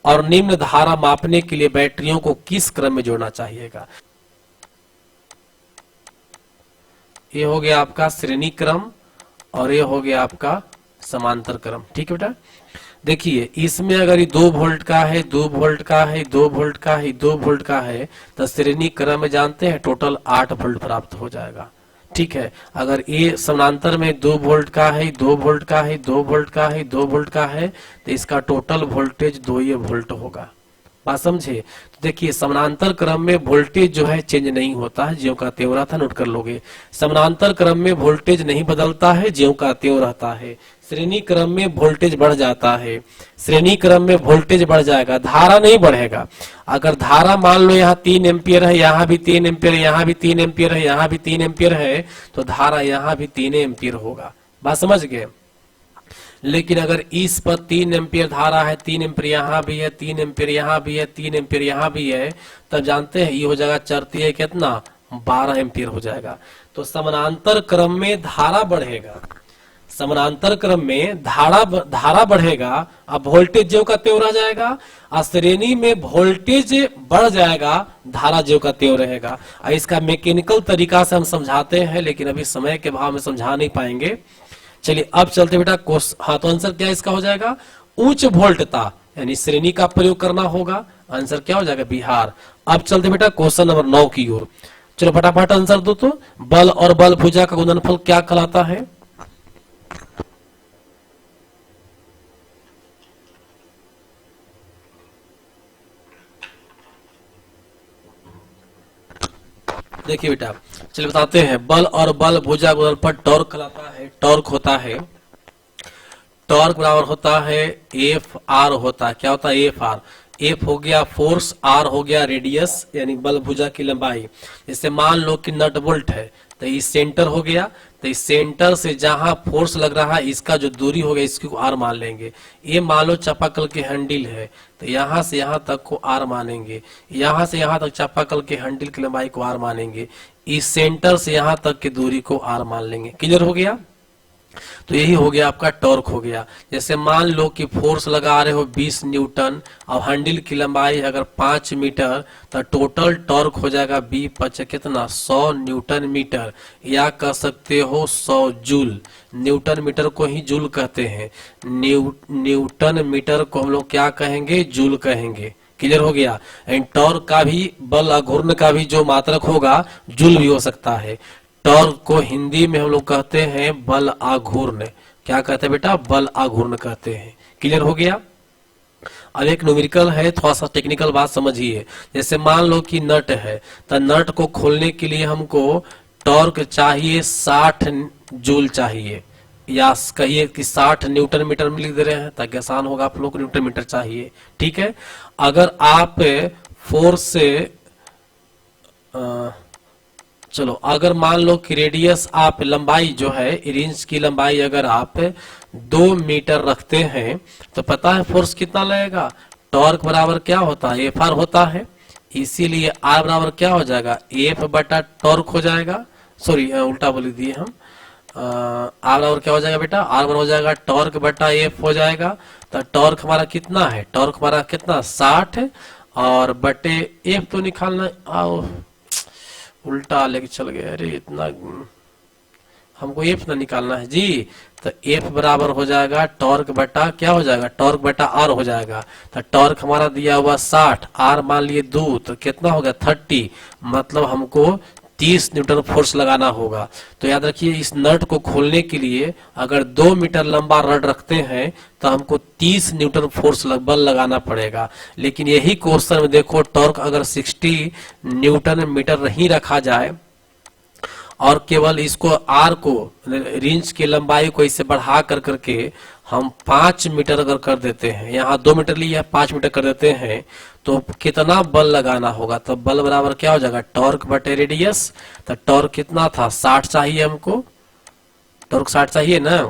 और निम्न धारा मापने के लिए बैटरियों को किस क्रम में जोड़ना चाहिएगा? ये हो गया आपका श्रेणी क्रम और ये हो गया आपका समांतर क्रम। ठीक है बेटा, देखिए इसमें अगर ये 2 वोल्ट का है, 2 वोल्ट का है, 2 वोल्ट का है, 2 वोल्ट का है, तो श्रेणी क्रम में जानते हैं टोटल 8 वोल्ट प्राप्त हो जाएगा। ठीक है, अगर ये समानांतर में 2 वोल्ट का है, 2 वोल्ट का है, 2 वोल्ट का है, 2 वोल्ट का है, तो इसका टोटल वोल्टेज 2 वोल्ट होगा। बात समझे? तो देखिए समानांतर क्रम में वोल्टेज जो है चेंज नहीं होता है, ज्यों का त्यों रहता, नोट कर लोगे। समानांतर क्रम में वोल्टेज नहीं बदलता है, ज्यों का त्यों रहता है। श्रेणी क्रम में वोल्टेज बढ़ जाता है, श्रेणी क्रम में वोल्टेज बढ़ जाएगा, धारा नहीं बढ़ेगा। अगर धारा मान लो यहाँ 3 एम्पियर है, यहाँ भी 3 एम्पियर, यहाँ भी 3 एम्पियर है, यहाँ भी 3 एम्पियर है, तो धारा यहाँ भी 3 एम्पियर होगा। बात समझ गए? लेकिन अगर इस पर 3 एम्पियर धारा है, 3 एम्पियर यहाँ भी है, 3 एम्पियर यहाँ भी है, 3 एम्पियर यहाँ भी है, तब जानते हैं ये हो जाएगा चरती है कितना? 12 एम्पियर हो जाएगा। तो समानांतर क्रम में धारा बढ़ेगा, समानांतर क्रम में धारा बढ़ेगा, अब वोल्टेज ज्यों का त्यों रह जाएगा, और श्रेणी में वोल्टेज बढ़ जाएगा, धारा ज्यों का त्यों रहेगा। इसका मैकेनिकल तरीका से हम समझाते हैं, लेकिन अभी समय के अभाव में समझा नहीं पाएंगे। चलिए अब चलते बेटा हाँ, तो आंसर क्या इसका हो जाएगा? उच्च वोल्टता, यानी श्रेणी का प्रयोग करना होगा। आंसर क्या हो जाएगा? बिहार। अब चलते बेटा क्वेश्चन नंबर 9 की ओर। चलो फटाफट आंसर दो। तो बल और बल भुजा का गुणनफल क्या कहलाता है? देखिए बेटा, चलिए बताते हैं। बल और बल भुजा गुणनफल टॉर्क कहलाता है। टॉर्क होता है, टॉर्क बराबर होता है एफ आर होता है। क्या होता है? F R. एफ हो गया फोर्स, आर हो गया रेडियस, यानी बल भुजा की लंबाई। जैसे मान लो कि नट बोल्ट है, तो इस सेंटर हो गया, तो इस सेंटर से जहां फोर्स लग रहा है इसका जो दूरी हो गया इसको आर मान लेंगे। ये मान लो चापाकल के हैंडल है, तो यहां से यहां तक को आर मानेंगे, यहां से यहां तक चापाकल के हैंडल की लंबाई को आर मानेंगे, इस सेंटर से यहां तक की दूरी को आर मान लेंगे। क्लियर हो गया? तो यही हो गया आपका टॉर्क हो गया। जैसे मान लो कि फोर्स लगा रहे हो 20 न्यूटन और हैंडल की लंबाई अगर 5 मीटर, तो टोटल टॉर्क हो जाएगा बी पच कितना? 100 न्यूटन मीटर, या कह सकते हो 100 जूल। न्यूटन मीटर को ही जूल कहते हैं, न्यूटन मीटर को हम लोग क्या कहेंगे? जूल कहेंगे। क्लियर हो गया? एंड टॉर्क का भी, बल अघूर्ण का भी जो मात्रक होगा जूल भी हो सकता है। टॉर्क को हिंदी में हम लोग कहते हैं बल आघूर्ण। क्या कहते हैं बेटा? बल आघूर्ण कहते हैं। क्लियर हो गया? अब एक न्यूमेरिकल है, थोड़ा सा टेक्निकल बात समझिए। जैसे मान लो कि नट है, तो नट को खोलने के लिए हमको टॉर्क चाहिए 60 जूल चाहिए, या कहिए कि 60 न्यूटन मीटर में लिख दे रहे हैं ताकि आसान होगा, आप लोग को न्यूटन मीटर चाहिए। ठीक है, अगर आप फोर्स से चलो अगर मान लो कि रेडियस आप लंबाई जो है रिंच की लंबाई अगर आप 2 मीटर रखते हैं, तो पता है फोर्स कितना लगेगा? टॉर्क बराबर क्या होता है? एफ आर होता है। इसीलिए आर बराबर क्या हो जाएगा? एफ बटा टॉर्क हो जाएगा। सॉरी उल्टा बोल दिए हम। आर बराबर क्या हो जाएगा बेटा? आर बराबर हो जाएगा टॉर्क बटा एफ हो जाएगा। तो टॉर्क हमारा कितना है? टॉर्क हमारा कितना? 60 और बटे एफ तो निकालना, आओ उल्टा लेके चल गए। अरे इतना हमको एफ ना निकालना है जी। तो एफ बराबर हो जाएगा टॉर्क बटा क्या हो जाएगा? टॉर्क बटा आर हो जाएगा। तो टॉर्क हमारा दिया हुआ 60, आर मान लिए 2, तो कितना हो गया? 30। मतलब हमको 30 न्यूटन फोर्स लगाना होगा। तो याद रखिए इस नट को खोलने के लिए अगर 2 मीटर लंबा रड रखते हैं तो हमको 30 न्यूटन फोर्स बल लगाना पड़ेगा। लेकिन यही क्वेश्चन में देखो टॉर्क अगर 60 न्यूटन मीटर नहीं रखा जाए और केवल इसको आर को, रेंज की लंबाई को इसे बढ़ा कर करके हम 5 मीटर अगर कर देते हैं, यहाँ 2 मीटर लिया 5 मीटर कर देते हैं, तो कितना बल लगाना होगा? तो बल बराबर क्या हो जाएगा? टॉर्क बटे रेडियस। तो टॉर्क कितना था? 60 चाहिए हमको, टॉर्क 60 चाहिए ना,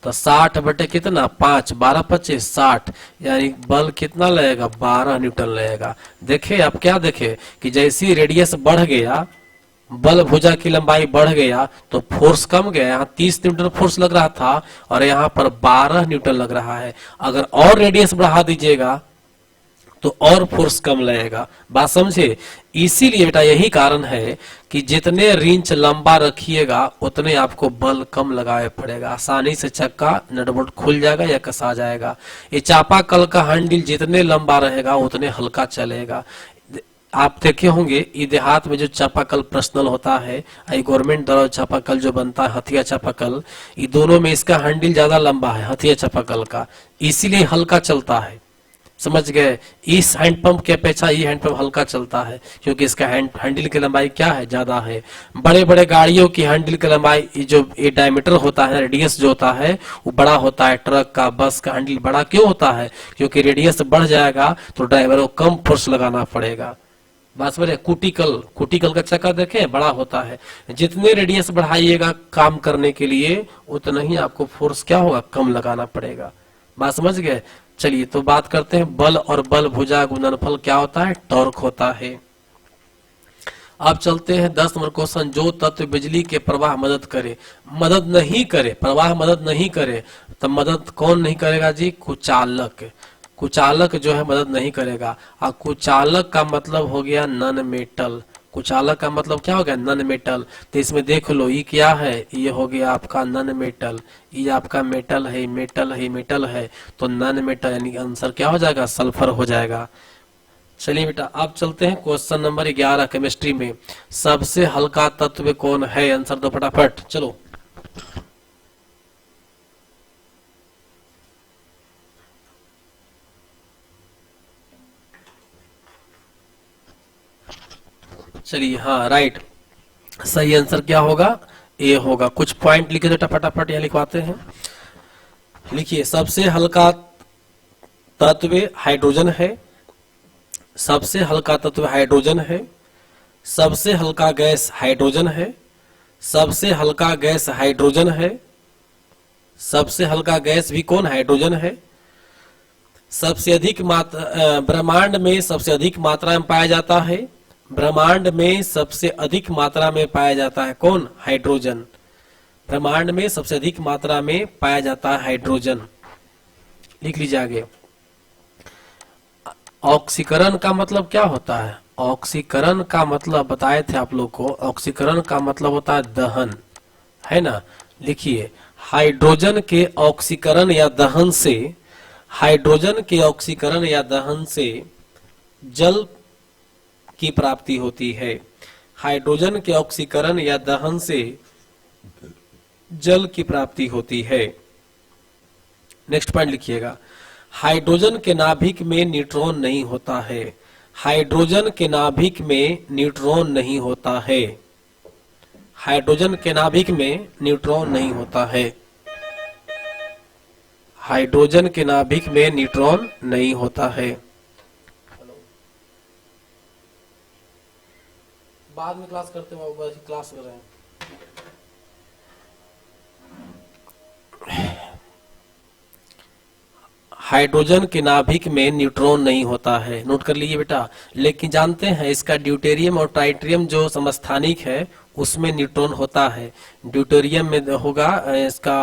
तो 60 बटे कितना? 5, 12 25 60, यानी बल कितना लगेगा? 12 न्यूटन लगेगा। देखे आप क्या देखे कि जैसी रेडियस बढ़ गया, बल भुजा की लंबाई बढ़ गया, तो फोर्स कम गया। यहाँ 30 न्यूटन फोर्स लग रहा था और यहाँ पर 12 न्यूटन लग रहा है। अगर और रेडियस बढ़ा दीजिएगा तो और फोर्स कम लगेगा। बात समझे? इसीलिए बेटा यही कारण है कि जितने रेंज लंबा रखिएगा उतने आपको बल कम लगाए पड़ेगा, आसानी से चक्का नटबोल्ट खुल जाएगा या कसा जाएगा। ये चापाकल का हैंडल जितने लंबा रहेगा उतने हल्का चलेगा। आप देखे होंगे ये देहात में जो चापाकल पर्सनल होता है, गवर्नमेंट द्वारा चापाकल जो बनता है हथिया चापाकल, ये दोनों में इसका हैंडल ज्यादा लंबा है हथिया चापाकल का, इसीलिए हल्का चलता है। समझ गए? इस हैंडपंप की अपेक्षा ये हैंडपंप हल्का चलता है क्योंकि इसका हैंडल की लंबाई क्या है? ज्यादा है। बड़े बड़े गाड़ियों की हैंडल की लंबाई जो ये डायमीटर होता है, रेडियस जो होता है वो बड़ा होता है। ट्रक का, बस का हैंडल बड़ा क्यों होता है? क्योंकि रेडियस बढ़ जाएगा तो ड्राइवर को कम फोर्स लगाना पड़ेगा। बात समझे? कुटिकल का चक्का देखें बड़ा होता है। जितने रेडियस बढ़ाइएगा काम करने के लिए उतना ही आपको फोर्स क्या होगा? कम लगाना पड़ेगा। बात समझ गए? चलिए तो बात करते हैं बल और बल भुजा गुणनफल क्या होता है? टॉर्क होता है। अब चलते हैं 10 नंबर क्वेश्चन। जो तत्व बिजली के प्रवाह मदद करे, मदद नहीं करे, प्रवाह मदद नहीं करे, तो मदद कौन नहीं करेगा जी? कुचालक। कुचालक जो है मदद नहीं करेगा। और कुचालक का मतलब हो गया नॉन मेटल। कुचालक का मतलब क्या हो गया? Non metal. तो इसमें देख लो ये क्या है? ये हो गया आपका नॉन मेटल। ये आपका मेटल है, मेटल है, मेटल है, तो नॉन मेटल यानी आंसर क्या हो जाएगा? सल्फर हो जाएगा। चलिए बेटा अब चलते हैं क्वेश्चन नंबर 11 केमिस्ट्री में। सबसे हल्का तत्व कौन है? आंसर दो फटाफट, चलो। चलिए हाँ राइट, सही आंसर क्या होगा? ए होगा। कुछ पॉइंट लिखे बेटा फटाफट यहाँ लिखवाते हैं। लिखिए सबसे हल्का तत्व हाइड्रोजन है, सबसे हल्का तत्व हाइड्रोजन है, सबसे हल्का गैस हाइड्रोजन है, सबसे हल्का गैस हाइड्रोजन है, सबसे हल्का गैस भी कौन? हाइड्रोजन है। सबसे अधिक मात्रा ब्रह्मांड में सबसे अधिक मात्रा में पाया जाता है, ब्रह्मांड में सबसे अधिक मात्रा में पाया जाता है कौन? हाइड्रोजन। ब्रह्मांड में सबसे अधिक मात्रा में पाया जाता है हाइड्रोजन। लिख लीजिए आगे। ऑक्सीकरण का मतलब क्या होता है? ऑक्सीकरण का मतलब बताए थे आप लोग को, ऑक्सीकरण का मतलब होता है दहन, है ना। लिखिए हाइड्रोजन के ऑक्सीकरण या दहन से, हाइड्रोजन के ऑक्सीकरण या दहन से जल की प्राप्ति होती है। हाइड्रोजन के ऑक्सीकरण या दहन से जल की प्राप्ति होती है। नेक्स्ट पॉइंट लिखिएगा। हाइड्रोजन के नाभिक में न्यूट्रॉन नहीं होता है। हाइड्रोजन के नाभिक में न्यूट्रॉन नहीं होता है। हाइड्रोजन के नाभिक में न्यूट्रॉन नहीं होता है। हाइड्रोजन के नाभिक में न्यूट्रॉन नहीं होता है। बाद में क्लास करते हैं, क्लास कर रहे हैं। हाइड्रोजन के नाभिक में न्यूट्रॉन नहीं होता है, नोट कर लीजिए बेटा। लेकिन जानते हैं इसका ड्यूटेरियम और ट्राइटेरियम जो समस्थानिक है उसमें न्यूट्रॉन होता है। ड्यूटेरियम में होगा इसका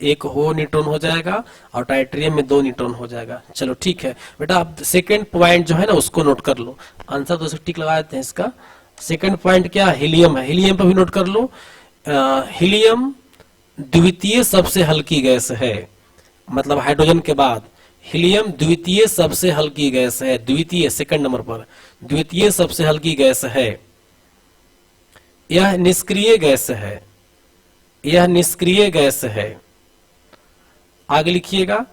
1 न्यूट्रॉन हो जाएगा और ट्राइटेरियम में 2 न्यूट्रॉन हो जाएगा। चलो ठीक है बेटा, आप सेकेंड पॉइंट जो है ना उसको नोट कर लो। आंसर तो टिक लगा देते हैं इसका। सेकेंड पॉइंट क्या? हीलियम है। हीलियम पर भी नोट कर लो। हीलियम द्वितीय सबसे हल्की गैस है, मतलब हाइड्रोजन के बाद हीलियम द्वितीय सबसे हल्की गैस है। द्वितीय, सेकंड नंबर पर द्वितीय सबसे हल्की गैस है। यह निष्क्रिय गैस है, यह निष्क्रिय गैस है। आगे लिखिएगा।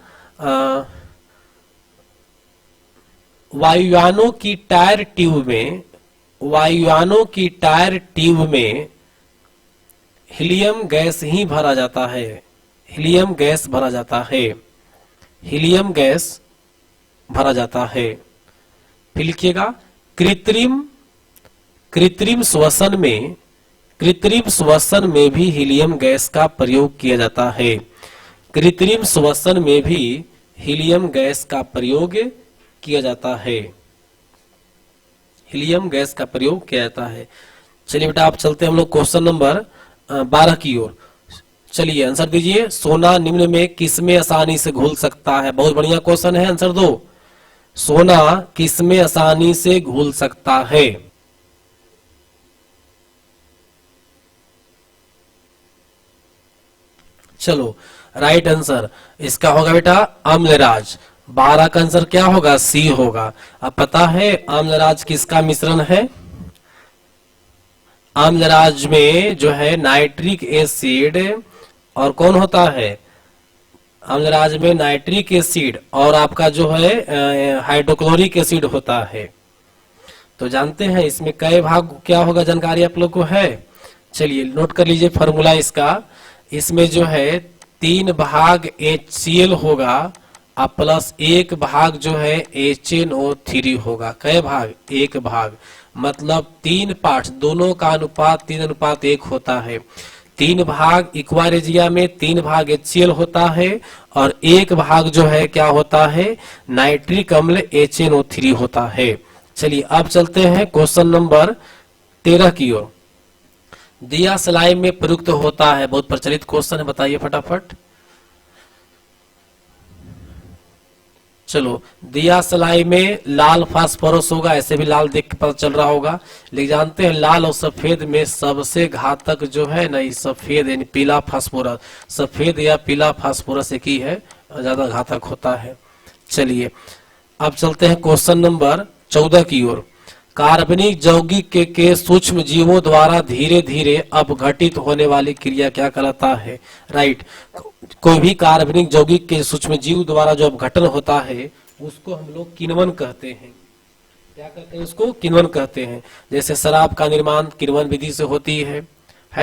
वायुयानों की टायर ट्यूब में, वायुयानों की टायर ट्यूब में हीलियम गैस ही भरा जाता है, हीलियम गैस भरा जाता है, हीलियम गैस भरा जाता है। फिर लिखिएगा कृत्रिम, कृत्रिम श्वसन में, कृत्रिम श्वसन में भी हीलियम गैस का प्रयोग किया जाता है, कृत्रिम श्वसन में भी हीलियम गैस का प्रयोग किया जाता है, हीलियम गैस का प्रयोग किया जाता है। चलिए बेटा आप चलते हैं हम लोग क्वेश्चन नंबर 12 की ओर। चलिए आंसर दीजिए, सोना निम्न में किसमें आसानी से घुल सकता है? बहुत बढ़िया क्वेश्चन है, आंसर दो। सोना किसमें आसानी से घुल सकता है? चलो राइट आंसर इसका होगा बेटा अम्लराज। 12 का आंसर क्या होगा? सी होगा। अब पता है अम्लराज किसका मिश्रण है? अम्लराज में जो है नाइट्रिक एसिड और कौन होता है? अम्लराज में नाइट्रिक एसिड और आपका जो है हाइड्रोक्लोरिक एसिड होता है। तो जानते हैं इसमें कई भाग क्या होगा, जानकारी आप लोग को है? चलिए नोट कर लीजिए फॉर्मूला इसका। इसमें जो है 3 भाग HCl होगा और प्लस 1 भाग जो है HNO3 होगा। कई भाग? 1 भाग, मतलब 3 पार्ट्स, दोनों का अनुपात 3:1 होता है। 3 भाग इक्वारेजिया में 3 भाग HCl होता है और 1 भाग जो है क्या होता है? नाइट्रिक अम्ल HNO3 होता है। चलिए अब चलते हैं क्वेश्चन नंबर 13 की ओर। दिया सलाई में प्रयुक्त होता है, बहुत प्रचलित क्वेश्चन है, बताइए फटाफट। चलो दिया सलाई में लाल फास्फोरस होगा, ऐसे भी लाल देख के पता चल रहा होगा, लेकिन जानते हैं लाल और सफेद में सबसे घातक जो है ना, ये सफेद यानी पीला फास्फोरस, सफेद या पीला फास्फोरस एक ही है, ज्यादा घातक होता है। चलिए अब चलते हैं क्वेश्चन नंबर 14 की ओर। कार्बनिक यौगिक के सूक्ष्म जीवों द्वारा धीरे धीरे अपघटित होने वाली क्रिया क्या कहलाता है? राइट, कोई भी कार्बनिक यौगिक के सूक्ष्म जीव द्वारा जो अपघटन होता है उसको हम लोग किण्वन कहते हैं। क्या कहते हैं? उसको किण्वन कहते हैं। जैसे शराब का निर्माण किण्वन विधि से होती है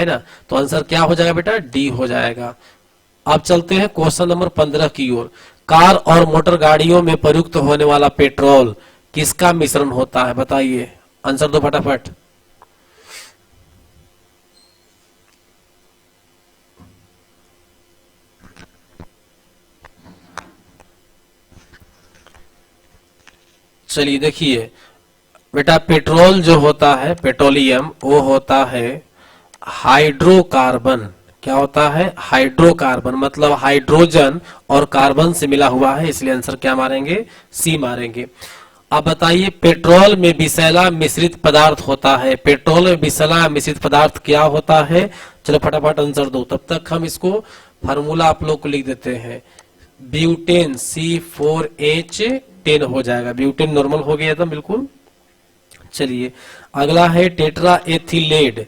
ना? तो आंसर क्या हो जाएगा बेटा? डी हो जाएगा। अब चलते हैं क्वेश्चन नंबर 15 की ओर। कार और मोटर गाड़ियों में प्रयुक्त होने वाला पेट्रोल किसका मिश्रण होता है? बताइए, आंसर दो फटाफट। चलिए देखिए बेटा, पेट्रोल जो होता है, पेट्रोलियम, वो होता है हाइड्रोकार्बन। क्या होता है? हाइड्रोकार्बन, मतलब हाइड्रोजन और कार्बन से मिला हुआ है, इसलिए आंसर क्या मारेंगे? सी मारेंगे। अब बताइए पेट्रोल में विषैला मिश्रित पदार्थ होता है, पेट्रोल में विषैला मिश्रित पदार्थ क्या होता है? चलो फटाफट आंसर दो, तब तक हम इसको फार्मूला आप लोग को लिख देते हैं। ब्यूटेन C4H10 हो जाएगा, ब्यूटेन नॉर्मल हो गया था बिल्कुल। चलिए अगला है टेट्रा एथिलेड।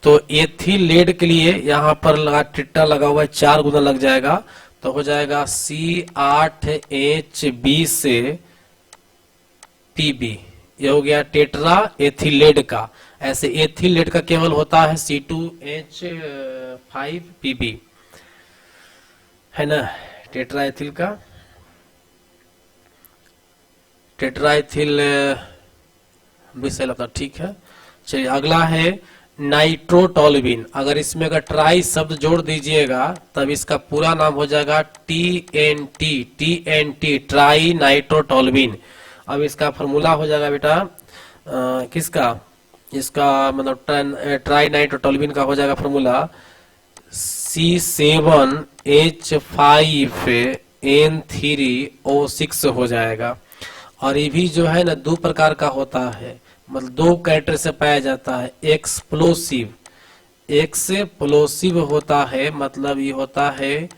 तो एथिलेड के लिए यहाँ पर लगा टेट्रा लगा हुआ है, 4 गुना लग जाएगा, तो हो जाएगा C8H20 PB। ये हो गया टेट्रा एथिलेड का। ऐसे एथिलेड का केवल होता है C2H5PB, है ना? टेट्रा एथिल का, टेट्रा एथिल विषय लगता, ठीक है। चलिए अगला है नाइट्रोटोल्यूबिन। अगर इसमें अगर ट्राई शब्द जोड़ दीजिएगा तब इसका पूरा नाम हो जाएगा TNT, ट्राई नाइट्रोटोल्यूबिन। अब इसका फॉर्मूला हो जाएगा बेटा किसका? इसका मतलब ट्राई नाइट्रोटोल्यूबिन का हो जाएगा फॉर्मूला C7H5N3O6 हो जाएगा। और ये भी जो है ना 2 प्रकार का होता है, मतलब 2 कैरेक्टर से पाया जाता है। एक्सप्लोसिव, एक्सप्लोसिव होता है, मतलब ये होता है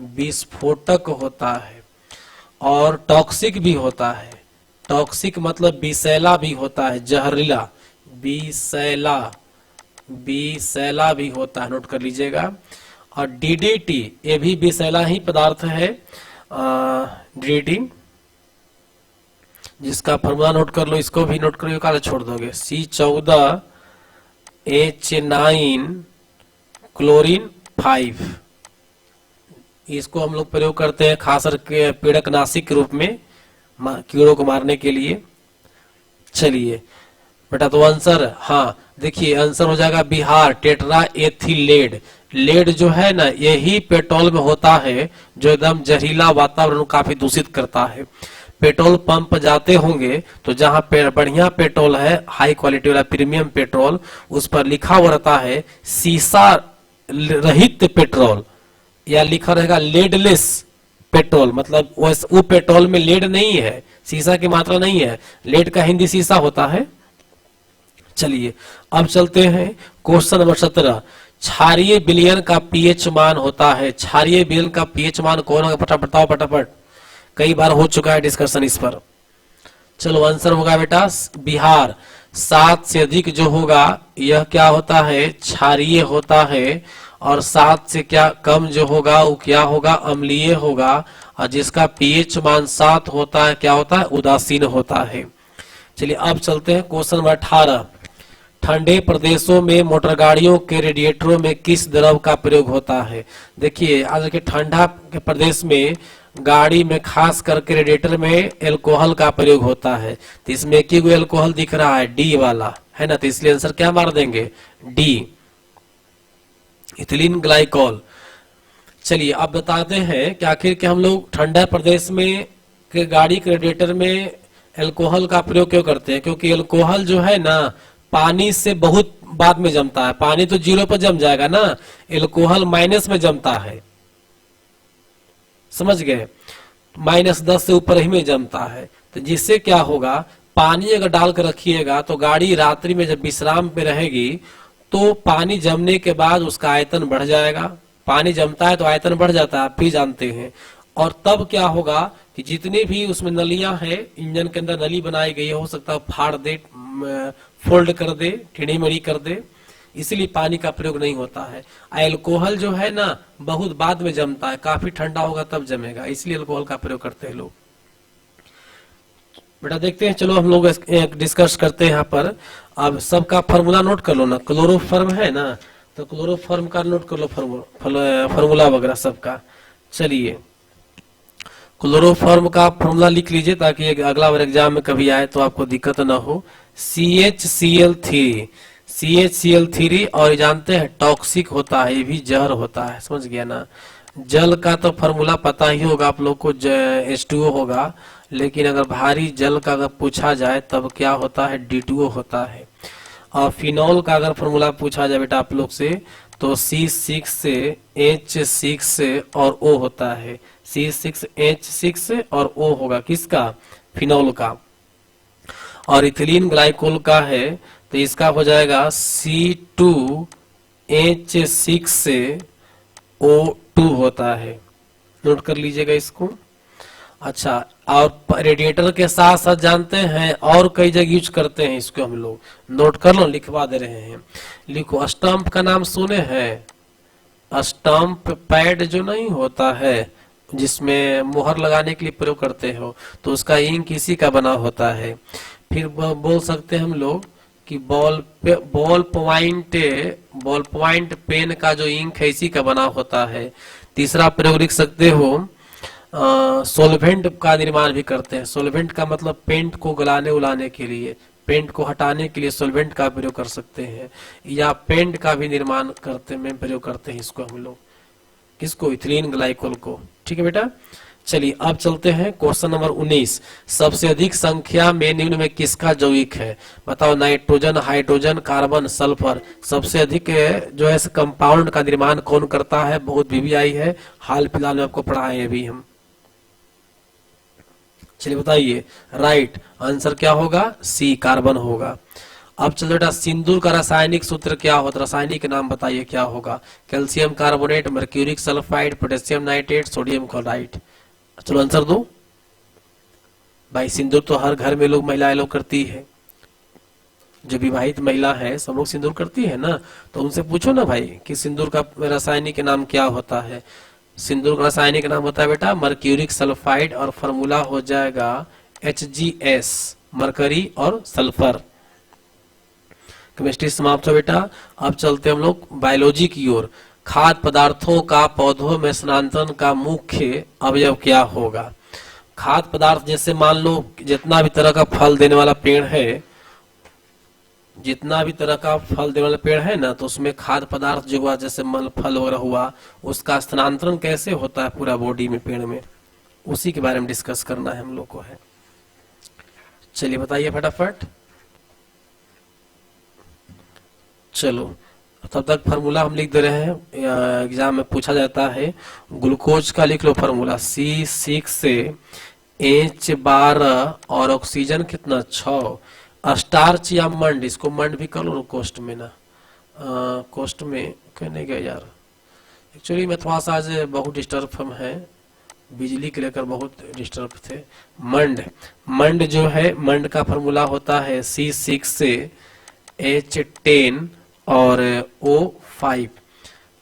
विस्फोटक होता है, और टॉक्सिक भी होता है। टॉक्सिक मतलब विषैला भी होता है, जहरीला, विषैला, विषैला भी होता है, नोट कर लीजिएगा। और DDT ये भी विषैला ही पदार्थ है, DDT, जिसका फॉर्मूला नोट कर लो, इसको भी नोट करो, काले छोड़ दोगे। C14H9 क्लोरीन 5, इसको हम लोग प्रयोग करते हैं खास करके पीड़कनाशी के रूप में कीड़ों को मारने के लिए। चलिए बेटा, तो आंसर, हाँ देखिए आंसर हो जाएगा बिहार, टेट्रा एथिलेड। लेड जो है ना, यही पेट्रोल में होता है जो एकदम जहरीला वातावरण को काफी दूषित करता है। पेट्रोल पंप जाते होंगे तो जहां बढ़िया पेट्रोल है, हाई क्वालिटी वाला प्रीमियम पेट्रोल, उस पर लिखा हुआ रहता है सीसा रहित पेट्रोल, या लिखा रहेगा लेडलेस पेट्रोल, मतलब वो पेट्रोल में लेड नहीं है, सीसा की मात्रा नहीं है। लेड का हिंदी सीसा होता है। चलिए अब चलते हैं क्वेश्चन नंबर 17। क्षारीय विलयन का पीएच मान होता है। क्षारीय विलयन का पीएच मान कौन होगा? फटाफट बताओ, फटाफट, कई बार हो चुका है डिस्कशन इस पर। चलो आंसर होगा बेटा बिहार, 7 से अधिक जो होगा यह क्या होता है? क्षारीय होता है। और 7 से क्या कम जो होगा वो क्या होगा? अम्लीय होगा। और जिसका पीएच मान 7 होता है क्या होता है? उदासीन होता है। चलिए अब चलते हैं क्वेश्चन नंबर 18। ठंडे प्रदेशों में मोटर गाड़ियों के रेडिएटरों में किस द्रव का प्रयोग होता है? देखिए आज के ठंडा के प्रदेश में गाड़ी में खास करके रेडिएटर में एल्कोहल का प्रयोग होता है। तो इसमें एक ही एल्कोहल दिख रहा है, डी वाला है ना, तो इसलिए आंसर क्या मार देंगे? D, ethylene glycol. चलिए अब बताते हैं कि आखिर के हम लोग ठंडा प्रदेश में के गाड़ी के रेडिएटर में एल्कोहल का प्रयोग क्यों करते हैं? क्योंकि एल्कोहल जो है ना पानी से बहुत बाद में जमता है। पानी तो 0 पर जम जाएगा ना, एल्कोहल माइनस में जमता है, समझ गए? -10 से ऊपर ही में जमता है। तो जिससे क्या होगा, पानी अगर डाल कर रखिएगा तो गाड़ी रात्रि में जब विश्राम पे रहेगी तो पानी जमने के बाद उसका आयतन बढ़ जाएगा। पानी जमता है तो आयतन बढ़ जाता है, आप भी जानते हैं। और तब क्या होगा कि जितनी भी उसमें नलियां हैं, इंजन के अंदर नली बनाई गई है, हो सकता है फाड़ दे, फोल्ड कर दे, टेढ़ी मेढ़ी कर दे, इसलिए पानी का प्रयोग नहीं होता है। अल्कोहल जो है ना बहुत बाद में जमता है, काफी ठंडा होगा तब जमेगा, इसलिए अल्कोहल का प्रयोग करते हैं लोग। बेटा देखते हैं, चलो हम लोग डिस्कस करते हैं यहाँ पर। अब सबका फार्मूला नोट कर लो ना, क्लोरोफॉर्म है ना, तो क्लोरोफॉर्म का नोट कर लो फार्मूला वगैरह सबका। चलिए क्लोरोफॉर्म का फार्मूला लिख लीजिए ताकि अगला बार एग्जाम में कभी आए तो आपको दिक्कत ना हो। CHCl3, CHCl3, और जानते हैं टॉक्सिक होता है, ये भी जहर होता है, समझ गया ना। जल का तो फार्मूला पता ही होगा आप लोग को, H2O होगा, लेकिन अगर भारी जल का अगर पूछा जाए तब क्या होता है? D2O होता है। और फिनॉल का अगर फार्मूला पूछा जाए बेटा आप लोग से तो C6 से H6 से और O होता है, C6H6 और O होगा किसका? फिनॉल का। और इथिलीन ग्लाइकोल का है तो इसका हो जाएगा C2H6 से O2 होता है, नोट कर लीजिएगा इसको। अच्छा, और रेडिएटर के साथ साथ जानते हैं और कई जगह यूज करते हैं इसको, हम लोग नोट कर लो, लिखवा दे रहे हैं। लिखो, स्टंप का नाम सुने हैं? स्टंप पैड जो नहीं होता है जिसमें मुहर लगाने के लिए प्रयोग करते हो, तो उसका इंक इसी का बना होता है। फिर बोल सकते हैं हम लोग कि बॉल पॉइंट पेन का जो इंक है इसी का बना होता है। तीसरा प्रयोग लिख सकते हो, सोलवेंट का निर्माण भी करते हैं। सोलवेंट का मतलब पेंट को गलाने उलाने के लिए, पेंट को हटाने के लिए सोलवेंट का प्रयोग कर सकते हैं, या पेंट का भी निर्माण करते में प्रयोग करते हैं इसको हम लोग, किसको? इथिलीन ग्लाइकोल को। ठीक है बेटा, चलिए अब चलते हैं क्वेश्चन नंबर 19। सबसे अधिक संख्या में निम्न में किसका यौगिक है? बताओ, नाइट्रोजन, हाइड्रोजन, कार्बन, सल्फर। सबसे अधिक जो है कंपाउंड का निर्माण कौन करता है? बहुत बीबी आई है, हाल फिलहाल में आपको पढ़ाए अभी हम। चलिए बताइए, राइट आंसर क्या होगा? सी, कार्बन होगा। अब चलो बेटा, सिंदूर का रासायनिक सूत्र क्या होता है? रासायनिक नाम बताइए क्या होगा? Calcium carbonate, mercuric sulphide, potassium nitrate, sodium chloride. चलो आंसर दो भाई। सिंदूर तो हर घर में लोग, महिलाएं लोग करती है, जो विवाहित महिला है सब लोग सिंदूर करती है ना, तो उनसे पूछो ना भाई कि सिंदूर का रासायनिक नाम क्या होता है? सिंदूर का रासायनिक नाम होता है बेटा मर्क्यूरिक सल्फाइड, और फॉर्मूला हो जाएगा HGS, मरकरी और सल्फर। केमिस्ट्री समाप्त हो बेटा। अब चलते हम लोग बायोलॉजी की ओर। खाद्य पदार्थों का पौधों में स्थानांतरण का मुख्य अवयव क्या होगा? खाद्य पदार्थ जैसे मान लो जितना भी तरह का फल देने वाला पेड़ है, जितना भी तरह का फल देने वाला पेड़ है ना, तो उसमें खाद्य पदार्थ जो हुआ जैसे मल फल वगैरह हुआ, उसका स्थानांतरण कैसे होता है पूरा बॉडी में पेड़ में, उसी के बारे में डिस्कस करना है हम लोग को है। चलिए बताइए फटाफट। चलो तब तक फार्मूला हम लिख दे रहे हैं, एग्जाम में पूछा जाता है। ग्लूकोज का लिख लो फार्मूला C6 से H12 और ऑक्सीजन कितना 6। स्टार्च या मंड, इसको मंड भी कर लो कोस्ट में ना, कोस्ट में कहने गए यार। एक्चुअली मैं थोड़ा सा आज बहुत डिस्टर्ब हम है, बिजली के लेकर बहुत डिस्टर्ब थे। मंड, मंड जो है मंड का फार्मूला होता है C6 से H10 और O5।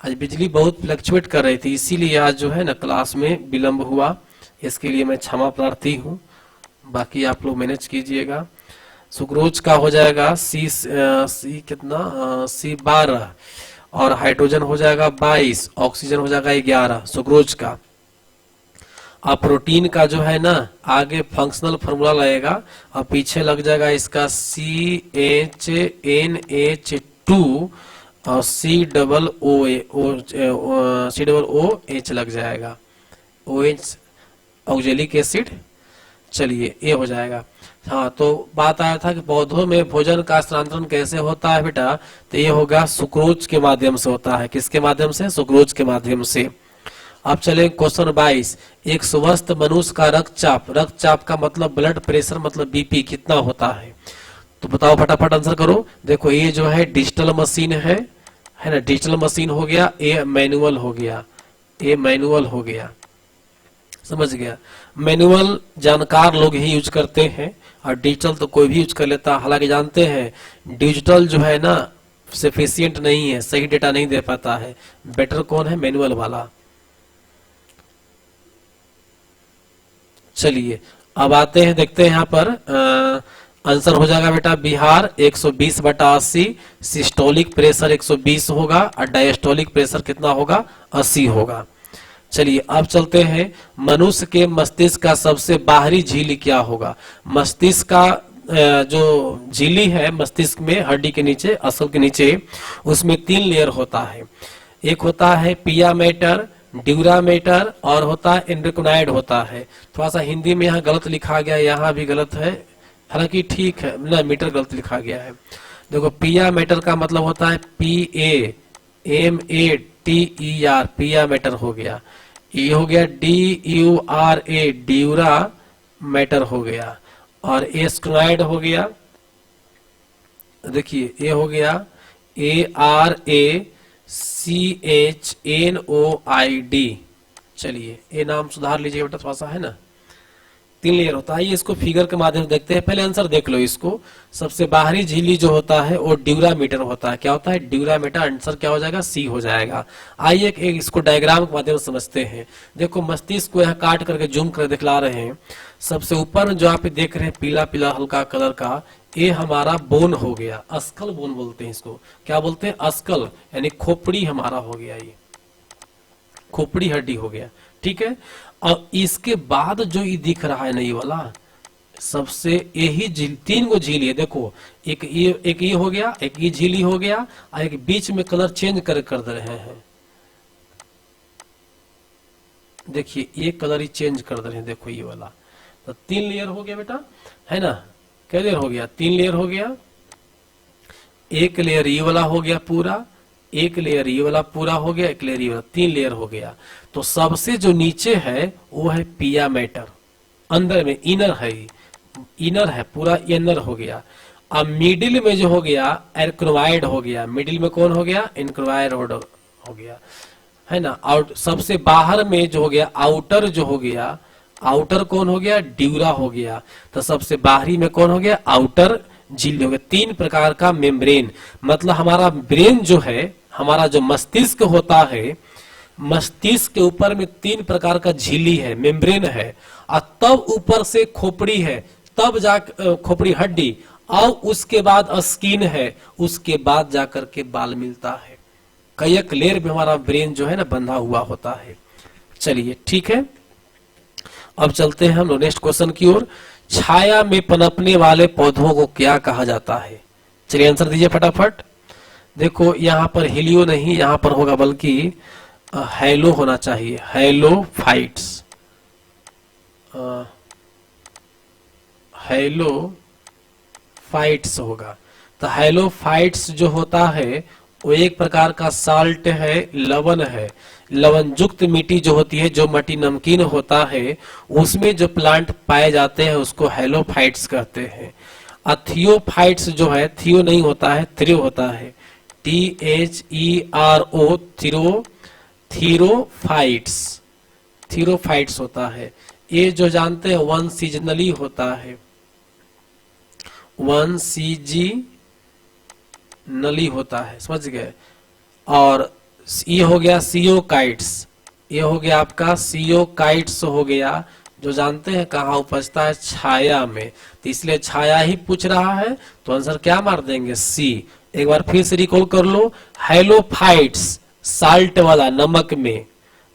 आज बिजली बहुत फ्लक्चुएट कर रही थी, इसीलिए आज जो है ना क्लास में विलंब हुआ, इसके लिए मैं क्षमा प्रार्थी हूँ। बाकी आप लोग मैनेज कीजिएगा। सुक्रोज का हो जाएगा सी कितना C12 और हाइड्रोजन हो जाएगा 22, ऑक्सीजन हो जाएगा 11 सुक्रोज का। अब प्रोटीन का जो है ना आगे फंक्शनल फार्मूला लगेगा और पीछे लग जाएगा इसका CHNH2 और COOH लग जाएगा, OH ऑक्जेलिक एसिड। चलिए ये हो जाएगा। हाँ तो बात आया था कि पौधों में भोजन का स्थानांतरण कैसे होता है बेटा, तो ये होगा सुक्रोज के माध्यम से होता है। किसके माध्यम से? सुक्रोज के माध्यम से। अब चले क्वेश्चन 22। एक स्वस्थ मनुष्य का रक्तचाप, रक्तचाप का मतलब ब्लड प्रेशर मतलब बीपी कितना होता है? तो बताओ फटाफट आंसर करो। देखो ये जो है डिजिटल मशीन है ना, डिजिटल मशीन हो गया, ये मैनुअल हो गया, ये मैनुअल हो गया, समझ गया। मैनुअल जानकार लोग ही यूज करते हैं और डिजिटल तो कोई भी यूज कर लेता। हालांकि जानते हैं डिजिटल जो है ना सफिशिएंट नहीं है, सही डेटा नहीं दे पाता है। बेटर कौन है? मैनुअल वाला। चलिए अब आते हैं, देखते हैं यहाँ पर आंसर हो जाएगा बेटा बिहार 120/80। सिस्टोलिक प्रेशर 120 होगा और डायस्टोलिक प्रेशर कितना होगा? 80 होगा। चलिए अब चलते हैं, मनुष्य के मस्तिष्क का सबसे बाहरी झिल्ली क्या होगा? मस्तिष्क का जो झिल्ली है मस्तिष्क में हड्डी के नीचे, असल के नीचे, उसमें 3 लेयर होता है। एक होता है पिया मैटर, ड्यूरा मैटर और होता है एंड्रोक्राइड होता है। थोड़ा सा हिंदी में यहाँ गलत लिखा गया, यहाँ भी गलत है, हालांकि ठीक है ना, मीटर गलत लिखा गया है। देखो पिया मैटर का मतलब होता है PAMATER, पिया मैटर हो गया। ये हो गया DURA, ड्यूरा मैटर हो गया। और एस्क्राइड हो गया, देखिए ये हो गया ARACHNOID। चलिए ये नाम सुधार लीजिए बेटा थोड़ा सा, है ना। 3 लेयर होता है। ये इसको फिगर के माध्यम से देखते हैं। पहले आंसर देख लो इसको। सबसे बाहरी झिल्ली जो होता है वो ड्यूरामीटर होता है। क्या होता है? ड्यूरामीटर। आंसर क्या हो जाएगा? C हो जाएगा। आइए एक इसको डायग्राम के माध्यम से समझते हैं। देखो मस्तिष्क को यहाँ काट करके जूम कर दिखला रहे हैं। सबसे ऊपर जो आप देख रहे हैं पीला पीला हल्का कलर का, ये हमारा बोन हो गया, अस्कल बोन बोलते हैं इसको। क्या बोलते हैं? अस्कल, यानी खोपड़ी हमारा हो गया, ये खोपड़ी हड्डी हो गया, ठीक है। और इसके बाद जो ये दिख रहा है ना ये वाला, सबसे यही 3 गो झिल्ली है। देखो एक ये हो गया, एक ये झिल्ली हो गया और एक बीच में कलर चेंज कर दे रहे हैं। देखिए ये कलर ही चेंज कर दे रहे हैं, देखो ये वाला। तो 3 लेयर हो गया बेटा, है ना। क्या लेयर हो गया? 3 लेयर हो गया। एक लेयर ये वाला हो गया पूरा, एक लेयर ये वाला पूरा हो गया, एक लेयर ये वाला, 3 लेयर हो गया। तो सबसे जो नीचे है वो है पिया मैटर, अंदर में इनर है, इनर है पूरा, इनर हो गया। अब मिडिल में जो हो गया एंक्रोवाइड हो गया। मिडिल में कौन हो गया? एंक्रोवाइड हो गया, है ना। और सबसे बाहर में जो हो गया आउटर जो हो गया, आउटर कौन हो गया? ड्यूरा हो गया। तो सबसे बाहरी में कौन हो गया? आउटर झिल्ली हो गया। 3 प्रकार का मेम्ब्रेन, मतलब हमारा ब्रेन जो है, हमारा जो मस्तिष्क होता है, मस्तिष्क के ऊपर में 3 प्रकार का झिल्ली है, मेम्ब्रेन है, और तब ऊपर से खोपड़ी है, तब जा खोपड़ी हड्डी, और उसके बाद स्किन है, उसके बाद जाकर के बाल मिलता है। कई एक लेयर में हमारा ब्रेन जो है ना बंधा हुआ होता है। चलिए ठीक है, अब चलते हैं हम लोग नेक्स्ट क्वेश्चन की ओर। छाया में पनपने वाले पौधों को क्या कहा जाता है? चलिए आंसर दीजिए फटाफट। देखो यहाँ पर हिलियो नहीं, यहाँ पर होगा बल्कि हैलो होना चाहिए, हैलोफाइट्स। हैलोफाइट्स होगा। तो हैलोफाइट्स जो होता है वो एक प्रकार का साल्ट है, लवण है। लवण युक्त मिट्टी जो होती है, जो मिट्टी नमकीन होता है, उसमें जो प्लांट पाए जाते हैं उसको हैलोफाइट्स कहते हैं। थियोफाइट्स जो है, थियो नहीं होता है, थ्रो होता है, THERO, थीरोफाइट्स, थीरोफाइट्स होता है। ये जो जानते हैं वन सीजनली होता है, वन सीजनली होता है, समझ गए। और ये हो गया सियोकाइट्स, ये हो गया आपका सियोकाइट्स हो गया, जो जानते हैं कहाँ उपजता है, छाया में। तो इसलिए छाया ही पूछ रहा है, तो आंसर क्या मार देंगे, सी। एक बार फिर से रिकॉल कर लो, हैलोफाइट्स साल्ट वाला, नमक में।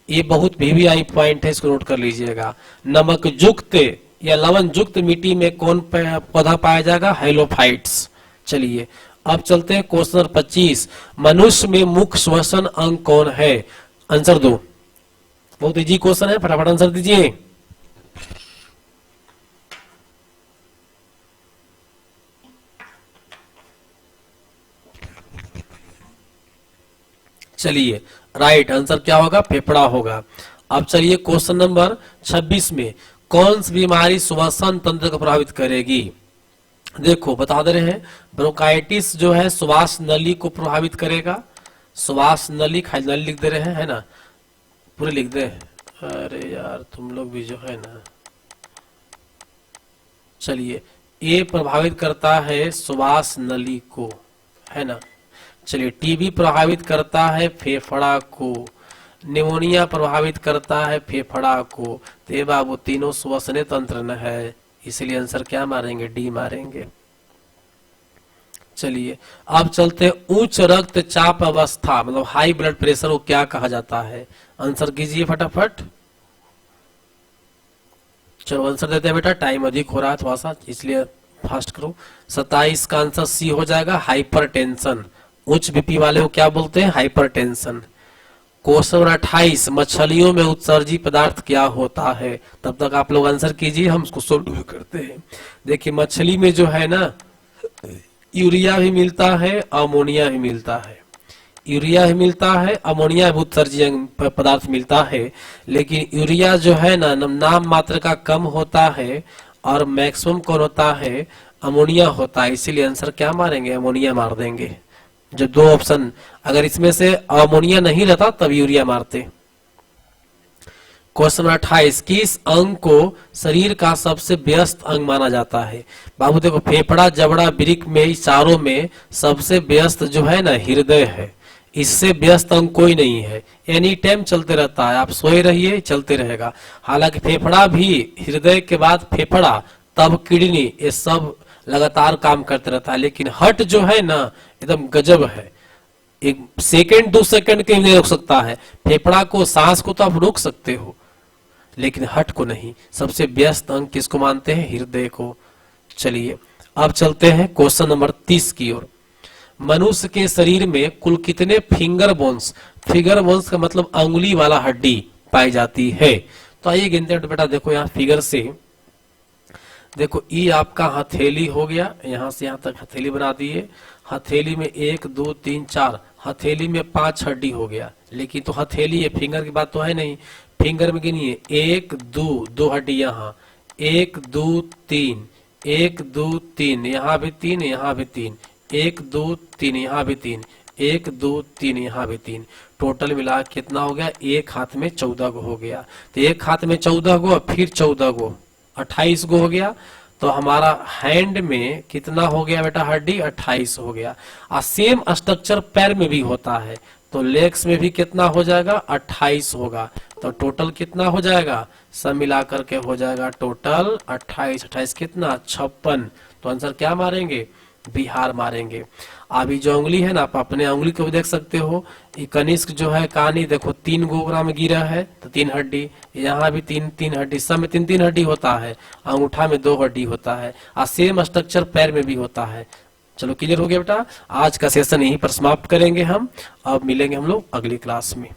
ये बहुत VVI पॉइंट है, इसको नोट कर लीजिएगा। नमक युक्त या लवण युक्त मिट्टी में कौन पौधा पाया जाएगा, हैलोफाइट्स। चलिए अब चलते हैं क्वेश्चन नंबर 25। मनुष्य में मुख्य श्वसन अंग कौन है? आंसर दो। बहुत इजी क्वेश्चन है, फटाफट आंसर दीजिए। चलिए राइट आंसर क्या होगा, फेफड़ा होगा। अब चलिए क्वेश्चन नंबर 26 में, कौन सी बीमारी श्वसन तंत्र को प्रभावित करेगी? देखो बता दे रहे हैं, ब्रोंकाइटिस जो है श्वास नली को प्रभावित करेगा। श्वास नली, खाली नली लिख दे रहे हैं, है ना, पूरे लिख दे। अरे यार तुम लोग भी जो है ना, चलिए ये प्रभावित करता है श्वास नली को, है ना। चलिए टीबी प्रभावित करता है फेफड़ा को, निमोनिया प्रभावित करता है फेफड़ा को। तो ये बाबू तीनों श्वसनीय तंत्र न है, इसलिए आंसर क्या मारेंगे, डी मारेंगे। चलिए अब चलते उच्च रक्तचाप अवस्था, मतलब हाई ब्लड प्रेशर को क्या कहा जाता है? आंसर कीजिए फटाफट। चलो आंसर देते हैं बेटा, टाइम अधिक हो रहा है थोड़ा सा, इसलिए फास्ट करो। 27 का आंसर सी हो जाएगा, हाइपरटेंशन। उच्च बीपी वाले को क्या बोलते हैं, हाइपरटेंशन। क्वेश्चन नंबर 28, मछलियों में उत्सर्जी पदार्थ क्या होता है? तब तक आप लोग आंसर कीजिए, हम उसको सोल्व करते हैं। देखिए मछली में जो है ना, यूरिया भी मिलता है, अमोनिया भी मिलता है। यूरिया भी मिलता है, अमोनिया भी उत्सर्जी पदार्थ मिलता है। लेकिन यूरिया जो है ना, नाम मात्र का कम होता है, और मैक्सिमम कौन होता है, अमोनिया होता है। इसीलिए आंसर क्या मारेंगे, अमोनिया मार देंगे। जो दो ऑप्शन, अगर इसमें से अमोनिया नहीं रहता तब यूरिया मारते। क्वेश्चन नंबर 28, किस अंग को शरीर का सबसे व्यस्त अंग माना जाता है? बाबू देखो, फेफड़ा, जबड़ा, वृक्क में, चारों में सबसे व्यस्त जो है ना, हृदय है। इससे व्यस्त अंग कोई नहीं है, एनी टाइम चलते रहता है, आप सोए रहिए चलते रहेगा। हालांकि फेफड़ा भी, हृदय के बाद फेफड़ा, तब किडनी, ये सब लगातार काम करते रहता है। लेकिन हार्ट जो है ना, एकदम गजब है, एक सेकंड 2 सेकंड के लिए रोक सकता है। फेफड़ा को, सांस को तो आप रोक सकते हो, लेकिन हार्ट को नहीं। सबसे व्यस्त अंग किसको मानते हैं, हृदय को। चलिए अब चलते हैं क्वेश्चन नंबर 30 की ओर। मनुष्य के शरीर में कुल कितने फिंगर बोन्स, फिगर बोन्स का मतलब अंगुली वाला हड्डी पाई जाती है? तो आइए गिनते हैं बेटा। देखो यहाँ फिगर से देखो, ये आपका हथेली हो गया, यहां से यहां तक हथेली बना दिए। हथेली में 1 2 3 4, हथेली में 5 हड्डी हो गया। लेकिन तो हथेली है, फिंगर की बात तो है नहीं। फिंगर में गिनिए, 1 2, 2 हड्डी यहाँ, 1 2 3, 1 2 3, यहाँ भी 3, यहाँ भी 3, 1 2 3, यहाँ भी 3, 1 2 3, यहाँ भी 3। टोटल मिला कितना हो गया, एक हाथ में 14 गो हो गया। तो एक हाथ में 14 गो, फिर 14 गो, 28 गो हो गया। तो हमारा हैंड में कितना हो गया बेटा, हड्डी 28 हो गया। और सेम स्ट्रक्चर पैर में भी होता है, तो लेग्स में भी कितना हो जाएगा, 28 होगा। तो टोटल कितना हो जाएगा, सब मिला करके हो जाएगा टोटल 28, 28 कितना, 56। तो आंसर क्या मारेंगे, बिहार मारेंगे। अभी जो उंगली है ना, आप अपने उंगली को भी देख सकते हो, ये कनिष्क जो है कानी देखो 3 गोगरा में गिरा है तो 3 हड्डी, यहाँ भी 3 हड्डी, सब में 3 हड्डी होता है, अंगूठा में 2 हड्डी होता है, और सेम स्ट्रक्चर पैर में भी होता है। चलो क्लियर हो गया बेटा, आज का सेशन यहीं पर समाप्त करेंगे हम, अब मिलेंगे हम लोग अगली क्लास में।